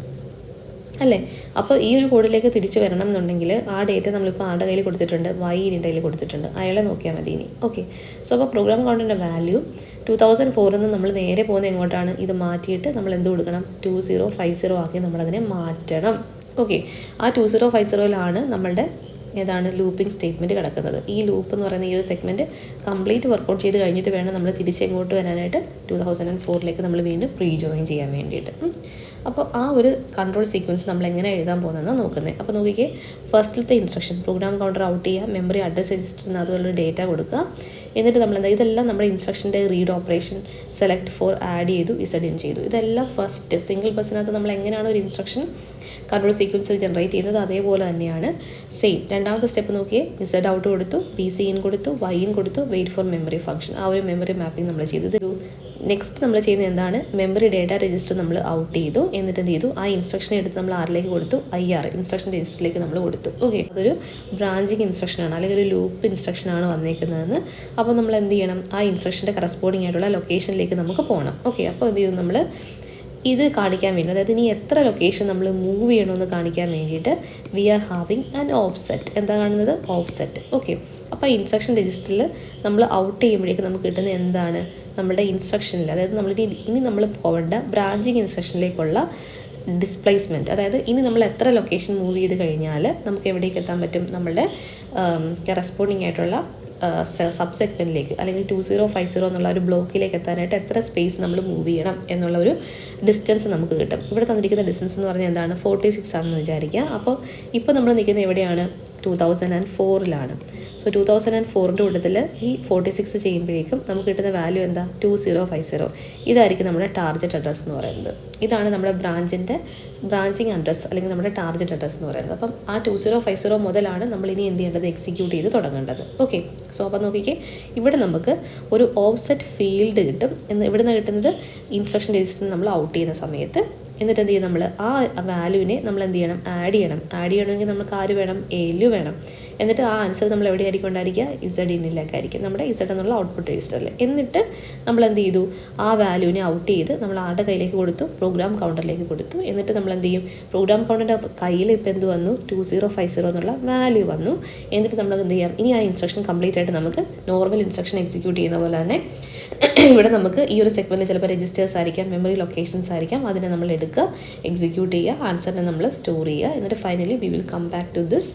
അല്ലേ? അപ്പോൾ ഈ ഒരു കോഡിലേക്ക് തിരിച്ചു വരണം എന്നുണ്ടെങ്കിൽ ആ ഡേറ്റ നമ്മളിപ്പോൾ ആരുടെ കയ്യിൽ കൊടുത്തിട്ടുണ്ട്, വൈൻ്റെ കയ്യിൽ കൊടുത്തിട്ടുണ്ട്, അയാളെ നോക്കിയാൽ മതി ഇനി. ഓക്കെ, സോ അപ്പോൾ പ്രോഗ്രാം കൗണ്ടറിൻ്റെ വാല്യൂ 2004 നിന്ന് നമ്മൾ നേരെ പോകുന്നത് എങ്ങോട്ടാണ്, ഇത് മാറ്റിയിട്ട് നമ്മൾ എന്ത് കൊടുക്കണം, 2050 ആക്കി നമ്മളതിനെ മാറ്റണം. ഓക്കെ, ആ 2050 നമ്മളുടെ ഏതാണ് ലൂപ്പിംഗ് സ്റ്റേറ്റ്മെൻറ്റ് കിടക്കുന്നത്. ഈ ലൂപ്പ് എന്ന് പറയുന്ന ഈ ഒരു സെഗ്മെൻറ്റ് കംപ്ലീറ്റ് വർക്കൗട്ട് ചെയ്ത് കഴിഞ്ഞിട്ട് വേണം നമ്മൾ തിരിച്ചെങ്ങോട്ട് വരാനായിട്ട്, 2004 നമ്മൾ വീണ്ടും റീജോയിൻ ചെയ്യാൻ വേണ്ടിയിട്ട്. അപ്പോൾ ആ ഒരു കൺട്രോൾ സീക്വൻസ് നമ്മൾ എങ്ങനെ എഴുതാൻ പോകുന്നതെന്നാണ് നോക്കുന്നത്. അപ്പോൾ നോക്കിക്കേ, ഫസ്റ്റിലത്തെ ഇൻസ്ട്രക്ഷൻ പ്രോഗ്രാം കൗണ്ടർ ഔട്ട് ചെയ്യുക, മെമ്മറി അഡ്രസ് രജിസ്റ്ററിന് അതുപോലെ ഡേറ്റ കൊടുക്കുക, എന്നിട്ട് നമ്മൾ ഇതെല്ലാം നമ്മുടെ ഇൻസ്ട്രക്ഷൻ്റെ റീഡ് ഓപ്പറേഷൻ സെലക്ട് 4 ആഡ് ചെയ്തു, ഇസഡ് ഇൻ ചെയ്തു. ഇതെല്ലാം ഫസ്റ്റ് സിംഗിൾ ബസ്സിനകത്ത് നമ്മൾ എങ്ങനെയാണ് ഒരു ഇൻസ്ട്രക്ഷൻ കൺട്രോൾ സീക്വൻസിൽ ജനറേറ്റ് ചെയ്യുന്നത് അതേപോലെ തന്നെയാണ് സെയിം. രണ്ടാമത്തെ സ്റ്റെപ്പ് നോക്കിയേ, ഇസഡ് ഔട്ട് കൊടുത്തു, പി സി ഇൻ കൊടുത്തു, വൈ ഇൻ കൊടുത്തു, വെയിറ്റ് ഫോർ മെമ്മറി ഫംഗ്ഷൻ. ആ ഒരു മെമ്മറി മാപ്പിംഗ് നമ്മൾ ചെയ്തു. നെക്സ്റ്റ് നമ്മൾ ചെയ്യുന്നത് എന്താണ്, മെമ്മറി ഡേറ്റ രജിസ്റ്റർ നമ്മൾ ഔട്ട് ചെയ്തു, എന്നിട്ട് എന്ത് ചെയ്തു, ആ ഇൻസ്ട്രക്ഷൻ എടുത്ത് നമ്മൾ ആരിലേക്ക് കൊടുത്തു, IR ഇൻസ്ട്രക്ഷൻ രജിസ്റ്ററിലേക്ക് നമ്മൾ കൊടുത്തു. ഓക്കെ, അതൊരു ബ്രാഞ്ചിങ് ഇൻസ്ട്രക്ഷനാണ്, അല്ലെങ്കിൽ ഒരു ലൂപ്പ് ഇൻസ്ട്രക്ഷനാണ് വന്നേക്കുന്നതെന്ന്. അപ്പോൾ നമ്മൾ എന്ത് ചെയ്യണം, ആ ഇൻസ്ട്രക്ഷൻ്റെ കറസ്പോണ്ടിങ് ആയിട്ടുള്ള ലൊക്കേഷനിലേക്ക് നമുക്ക് പോകണം. ഓക്കെ, അപ്പോൾ എന്ത് ചെയ്തു, നമ്മൾ ഇത് കാണിക്കാൻ വേണ്ടി, അതായത് ഇനി എത്ര ലൊക്കേഷൻ നമ്മൾ മൂവ് ചെയ്യണമെന്ന് കാണിക്കാൻ വേണ്ടിയിട്ട് we are having an offset. എന്താ കാണുന്നത്, ഓഫ്സെറ്റ്. ഓക്കെ, അപ്പോൾ ഇൻസ്ട്രക്ഷൻ രജിസ്റ്ററിൽ നമ്മൾ ഔട്ട് ചെയ്യുമ്പോഴേക്കും നമുക്ക് കിട്ടുന്നത് എന്താണ്, നമ്മുടെ ഇൻസ്ട്രക്ഷനിൽ, അതായത് ഇനി നമ്മൾ പോകേണ്ട ബ്രാഞ്ചിങ് ഇൻസ്ട്രക്ഷനിലേക്കുള്ള ഡിസ്പ്ലേസ്മെൻറ്റ്. അതായത് ഇനി നമ്മൾ എത്ര ലൊക്കേഷൻ മൂവ് ചെയ്ത് കഴിഞ്ഞാൽ നമുക്ക് എവിടേക്ക് എത്താൻ പറ്റും, നമ്മളുടെ കറസ്പോണ്ടിങ് ആയിട്ടുള്ള സബ് സെഗ്മെൻറ്റിലേക്ക്, അല്ലെങ്കിൽ 2050 എന്നുള്ള ഒരു ബ്ലോക്കിലേക്ക് എത്താനായിട്ട് എത്ര സ്പേസ് നമ്മൾ മൂവ് ചെയ്യണം എന്നുള്ള ഒരു ഡിസ്റ്റൻസ് നമുക്ക് കിട്ടും. ഇവിടെ തന്നിരിക്കുന്ന ഡിസ്റ്റൻസ് എന്ന് പറഞ്ഞാൽ എന്താണ്, 46 ആണെന്ന് വിചാരിക്കുക. അപ്പോൾ ഇപ്പോൾ നമ്മൾ നിൽക്കുന്നത് എവിടെയാണ്, 2004 സോ 2004 കൂട്ടത്തിൽ ഈ 46 ചെയ്യുമ്പോഴേക്കും നമുക്ക് കിട്ടുന്ന വാല്യൂ എന്താ 2050. ഇതായിരിക്കും നമ്മുടെ ടാർഗറ്റ് അഡ്രസ്സ് എന്ന് പറയുന്നത്. ഇതാണ് നമ്മുടെ ബ്രാഞ്ചിങ് അഡ്രസ്സ് അല്ലെങ്കിൽ നമ്മുടെ ടാർഗറ്റ് അഡ്രസ്സ് എന്ന് പറയുന്നത്. അപ്പം ആ 2050 മുതലാണ് നമ്മൾ ഇനി എന്ത് ചെയ്യേണ്ടത്, എക്സിക്യൂട്ട് ചെയ്ത് തുടങ്ങേണ്ടത്. ഓക്കെ, സോ അപ്പം നോക്കിക്കേ, ഇവിടെ നമുക്ക് ഒരു ഓഫ്സെറ്റ് ഫീൽഡ് കിട്ടും. ഇവിടെ നിന്ന് കിട്ടുന്നത് ഇൻസ്ട്രക്ഷൻ രജിസ്റ്ററിൽ നമ്മൾ ഔട്ട് ചെയ്യുന്ന സമയത്ത്. എന്നിട്ട് എന്ത് ചെയ്യും, നമ്മൾ ആ വാല്യൂവിനെ നമ്മൾ എന്ത് ചെയ്യണം, ആഡ് ചെയ്യണമെങ്കിൽ നമുക്ക് ആര് വേണം, ALU വേണം. എന്നിട്ട് ആ ആൻസർ നമ്മൾ എവിടെയായിരിക്കും ഉണ്ടായിരിക്കുക, ZIN-ലേക്കായിരിക്കും, നമ്മുടെ Z എന്നുള്ള ഔട്ട്പുട്ട് രജിസ്റ്ററിൽ. എന്നിട്ട് നമ്മൾ എന്ത് ചെയ്തു, ആ വാല്യൂവിനെ ഔട്ട് ചെയ്ത് നമ്മൾ ആരുടെ കയ്യിലേക്ക് കൊടുത്തു, പ്രോഗ്രാം കൗണ്ടറിലേക്ക് കൊടുത്തു. എന്നിട്ട് നമ്മൾ എന്ത് ചെയ്യും, പ്രോഗ്രാം കൗണ്ടറിൻ്റെ കയ്യിൽ ഇപ്പോൾ എന്ത് വന്നു, 2050 എന്നുള്ള വാല്യൂ വന്നു. എന്നിട്ട് നമ്മൾ എന്ത് ചെയ്യാം, ഇനി ആ ഇൻസ്ട്രക്ഷൻ കംപ്ലീറ്റ് ആയിട്ട് നമുക്ക് നോർമൽ ഇൻസ്ട്രക്ഷൻ എക്സിക്യൂട്ട് ചെയ്യുന്ന പോലെ തന്നെ ഇവിടെ നമുക്ക് ഈ ഒരു സെഗ്മെൻറ്റിൽ ചിലപ്പോൾ രജിസ്റ്റേഴ്സ് ആയിരിക്കാം, മെമ്മറി ലൊക്കേഷൻസ് ആയിരിക്കാം, അതിനെ നമ്മൾ എടുക്കുക, എക്സിക്യൂട്ട് ചെയ്യുക, ആൻസറിനെ നമ്മൾ സ്റ്റോർ ചെയ്യുക. എന്നിട്ട് finally we will come back to this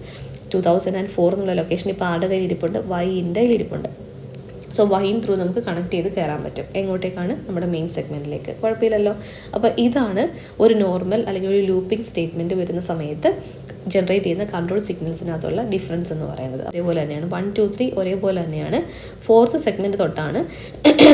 2004 എന്നുള്ള ലൊക്കേഷൻ. ഇപ്പോൾ ആരുടെ കയ്യിൽ ഇരിപ്പുണ്ട്, Y-ൻ്റെ കയ്യിൽ ഇരിപ്പുണ്ട്. സോ Y ത്രൂ നമുക്ക് കണക്ട് ചെയ്ത് കയറാൻ പറ്റും. എങ്ങോട്ടേക്കാണ്, നമ്മുടെ മെയിൻ സെഗ്മെൻറ്റിലേക്ക്. കുഴപ്പമില്ലല്ലോ. അപ്പോൾ ഇതാണ് ഒരു നോർമൽ അല്ലെങ്കിൽ ഒരു ലൂപ്പിംഗ് സ്റ്റേറ്റ്മെൻറ്റ് വരുന്ന സമയത്ത് ജനറേറ്റ് ചെയ്യുന്ന കൺട്രോൾ സിഗ്നൽസിനകത്തുള്ള ഡിഫറൻസ് എന്ന് പറയുന്നത്. അതേപോലെ തന്നെയാണ് 1, 2, 3 ഒരേപോലെ തന്നെയാണ്. 4th സെഗ്മെൻറ്റ് തൊട്ടാണ്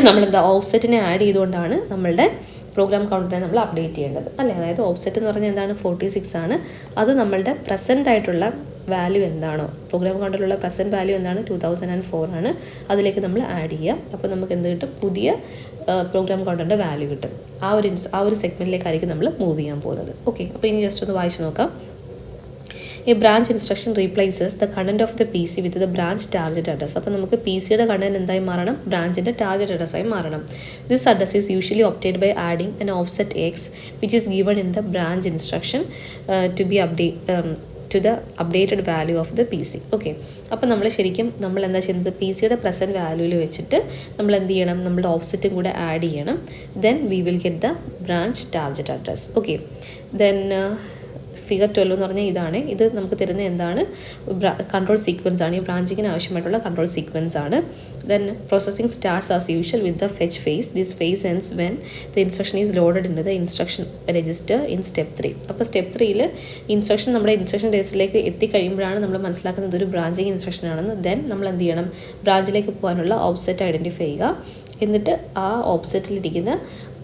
നമ്മളെന്താ ഓഫ്സെറ്റിനെ ആഡ് ചെയ്തുകൊണ്ടാണ് നമ്മളുടെ പ്രോഗ്രാം കൗണ്ടറിനെ നമ്മൾ അപ്ഡേറ്റ് ചെയ്യേണ്ടത് അല്ലേ. അതായത് ഓഫ്സെറ്റ് എന്ന് പറഞ്ഞാൽ എന്താണ്, 46 ആണ്. അത് നമ്മളുടെ പ്രസൻ്റ് ആയിട്ടുള്ള വാല്യൂ എന്താണോ, പ്രോഗ്രാം കൗണ്ടറിലുള്ള പ്രസൻറ്റ് വാല്യൂ എന്താണ്, 2004 ആണ്. അതിലേക്ക് നമ്മൾ ആഡ് ചെയ്യുക. അപ്പോൾ നമുക്ക് എന്ത് കിട്ടും, പുതിയ പ്രോഗ്രാം കൗണ്ടറിൻ്റെ വാല്യൂ കിട്ടും. ആ ഒരു സെഗ്മെൻറ്റിലേക്കായിരിക്കും നമ്മൾ മൂവ് ചെയ്യാൻ പോകുന്നത്. ഓക്കെ, അപ്പോൾ ഇനി ജസ്റ്റ് ഒന്ന് വായിച്ച് നോക്കാം. A branch instruction replaces the content of the PC with the branch target address. അപ്പോൾ നമുക്ക് PCയുടെ കണ്ടന്റ് എന്തായി മാറണം, ബ്രാഞ്ചിൻ്റെ ടാർഗറ്റ് അഡ്രസ്സായി മാറണം. This address is usually obtained by adding an offset X which is given in the branch instruction to be to the updated value of the PC. Okay, അപ്പോൾ നമ്മൾ ശരിക്കും നമ്മൾ എന്താ ചെയ്യുന്നത്, PCയുടെ പ്രസൻറ്റ് വാല്യൂവിൽ വെച്ചിട്ട് നമ്മൾ എന്ത് ചെയ്യണം, നമ്മുടെ ഓഫ്സെറ്റും കൂടെ ആഡ് ചെയ്യണം. Then we will get the branch target address. Okay, then figure 12 എന്ന് പറഞ്ഞാൽ ഇതാണ്. ഇത് നമുക്ക് തരുന്ന എന്താണ്, കൺട്രോൾ സീക്വൻസ് ആണ്. ഈ ബ്രാഞ്ചിങ്ങിന് ആവശ്യമായിട്ടുള്ള കൺട്രോൾ സീക്വൻസ് ആണ്. Then processing starts as usual with the fetch phase. This phase ends when the instruction is loaded in the instruction register in step 3. അപ്പോൾ സ്റ്റെപ്പ് 3ൽ ഇൻസ്ട്രക്ഷൻ നമ്മുടെ ഇൻസ്ട്രക്ഷൻ രജിസ്റ്ററിലേക്ക് എത്തിക്കഴിയുമ്പോഴാണ് നമ്മൾ മനസ്സിലാക്കുന്നത് ഒരു ബ്രാഞ്ചിങ് ഇൻസ്ട്രക്ഷൻ ആണെന്ന്. ദെൻ നമ്മൾ എന്ത് ചെയ്യണം, ബ്രാഞ്ചിലേക്ക് പോകാനുള്ള ഓഫ്സെറ്റ് ഐഡൻറ്റിഫൈ ചെയ്യുക. എന്നിട്ട് ആ ഓഫ്സെറ്റിലിരിക്കുന്ന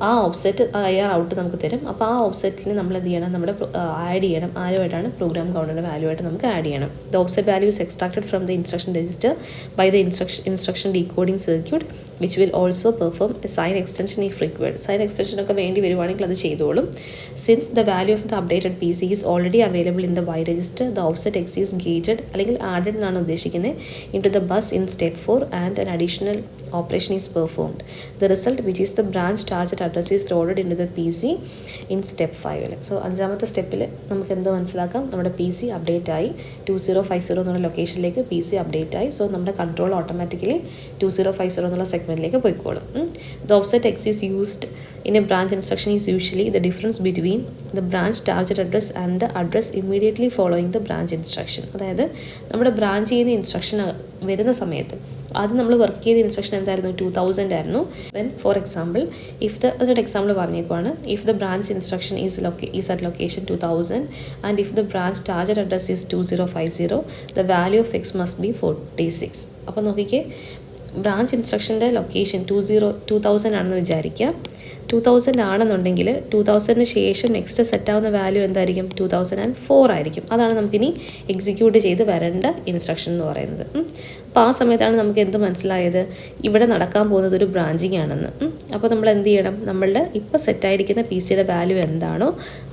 ആ ഓഫ്സെറ്റ് IR ഔട്ട് നമുക്ക് തരും. അപ്പോൾ ആ ഓഫ്സെറ്റിൽ നമ്മൾ എന്ത് ചെയ്യണം, നമ്മുടെ ആഡ് ചെയ്യണം. ആരുമായിട്ടാണ്, പ്രോഗ്രാം കൗണ്ടറിൻ്റെ വാല്യൂ ആയിട്ട് നമുക്ക് ആഡ് ചെയ്യണം. The offset value is extracted from the instruction register by the instruction decoding circuit which will also perform a sign extension if required. Sign എക്സ്റ്റൻഷനൊക്കെ വേണ്ടി വരുവാണെങ്കിൽ അത് ചെയ്തോളും. Since the value of the updated PC is already available in the Y register, the offset X is gated അല്ലെങ്കിൽ added എന്നാണ് ഉദ്ദേശിക്കുന്നത് into the bus in step 4 and an additional operation is performed. The result, which is the branch target address, is loaded into the PC in step 5. So 5ാമത്തെ സ്റ്റെപ്പിൽ നമുക്ക് എന്ത് മനസ്സിലാക്കാം, നമ്മുടെ PC update ആയി, 2050 എന്നുള്ള ലൊക്കേഷനിലേക്ക് PC update ആയി. So നമ്മുടെ control automatically 2050 എന്നുള്ള സെഗ്മെൻറ്റിലേക്ക് പോയിക്കോളും. The offset X is used in a branch instruction is usually the difference between the branch target address and the address immediately following the branch instruction. അതായത് നമ്മുടെ branch ചെയ്യുന്ന instruction വരുന്ന സമയത്ത് ആദ്യം നമ്മൾ വർക്ക് ചെയ്ത ഇൻസ്ട്രക്ഷൻ എന്തായിരുന്നു, 2000 ആയിരുന്നു. ദെൻ ഫോർ എക്സാമ്പിൾ അതൊരു എക്സാമ്പിൾ പറഞ്ഞേക്കുവാണ്. If the branch instruction is at location 2000 and if the branch target address is 2050, the value of X must be 46. അപ്പോൾ നോക്കിക്കേ, ബ്രാഞ്ച് ഇൻസ്ട്രക്ഷൻ്റെ ലൊക്കേഷൻ 2000 ആണെന്ന് വിചാരിക്കുക. 2000 ആണെന്നുണ്ടെങ്കിൽ 2000 ശേഷം നെക്സ്റ്റ് സെറ്റാവുന്ന വാല്യൂ എന്തായിരിക്കും, 2004 ആയിരിക്കും. അതാണ് നമുക്കിനി എക്സിക്യൂട്ട് ചെയ്ത് വരേണ്ട ഇൻസ്ട്രക്ഷൻ എന്ന് പറയുന്നത്. അപ്പോൾ ആ സമയത്താണ് നമുക്ക് എന്ത് മനസ്സിലായത്, ഇവിടെ നടക്കാൻ പോകുന്നത് ഒരു ബ്രാഞ്ചിങ് ആണെന്ന്. അപ്പോൾ നമ്മൾ എന്ത് ചെയ്യണം, നമ്മളുടെ ഇപ്പോൾ സെറ്റായിരിക്കുന്ന PCയുടെ വാല്യൂ എന്താണോ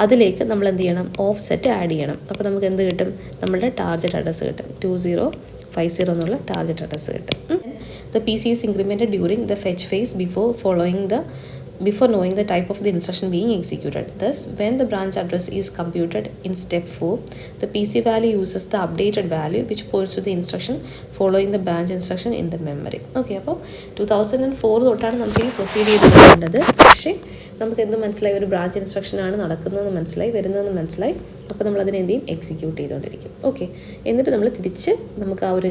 അതിലേക്ക് നമ്മൾ എന്ത് ചെയ്യണം, ഓഫ് സെറ്റ് ആഡ് ചെയ്യണം. അപ്പോൾ നമുക്ക് എന്ത് കിട്ടും, നമ്മളുടെ ടാർഗറ്റ് അഡ്രസ്സ് കിട്ടും, 2050 എന്നുള്ള ടാർഗറ്റ് അഡ്രസ്സ് കിട്ടും. The PC is incremented during the fetch phase before knowing the type of the instruction being executed. Thus, when the branch address is computed in step 4, the PC value uses the updated value which points to the instruction following the branch instruction in the memory. Okay, അപ്പോൾ 2004 തൊട്ടാണ് നമുക്ക് ഈ proceed ചെയ്ത് വരേണ്ടത്. പക്ഷേ നമുക്ക് എന്ത് മനസ്സിലായി, ഒരു ബ്രാഞ്ച് ഇൻസ്ട്രക്ഷനാണ് നടക്കുന്നതെന്ന് മനസ്സിലായി, വരുന്നതെന്ന് മനസ്സിലായി. അപ്പോൾ നമ്മൾ അതിനെ എന്ത് ചെയ്യും, എക്സിക്യൂട്ട് ചെയ്തുകൊണ്ടിരിക്കും. ഓക്കെ, എന്നിട്ട് നമ്മൾ തിരിച്ച് നമുക്ക് ആ ഒരു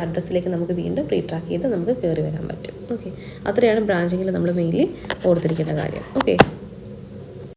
അഡ്രസ്സിലേക്ക് നമുക്ക് വീണ്ടും റീട്രാക്ക് ചെയ്ത് നമുക്ക് കയറി വരാൻ പറ്റും. ഓക്കെ, അത്രയാണ് ബ്രാഞ്ചിങ്ങിൽ നമ്മൾ മെയിൻലി ഓർത്തിരിക്കേണ്ട കാര്യം. ഓക്കെ.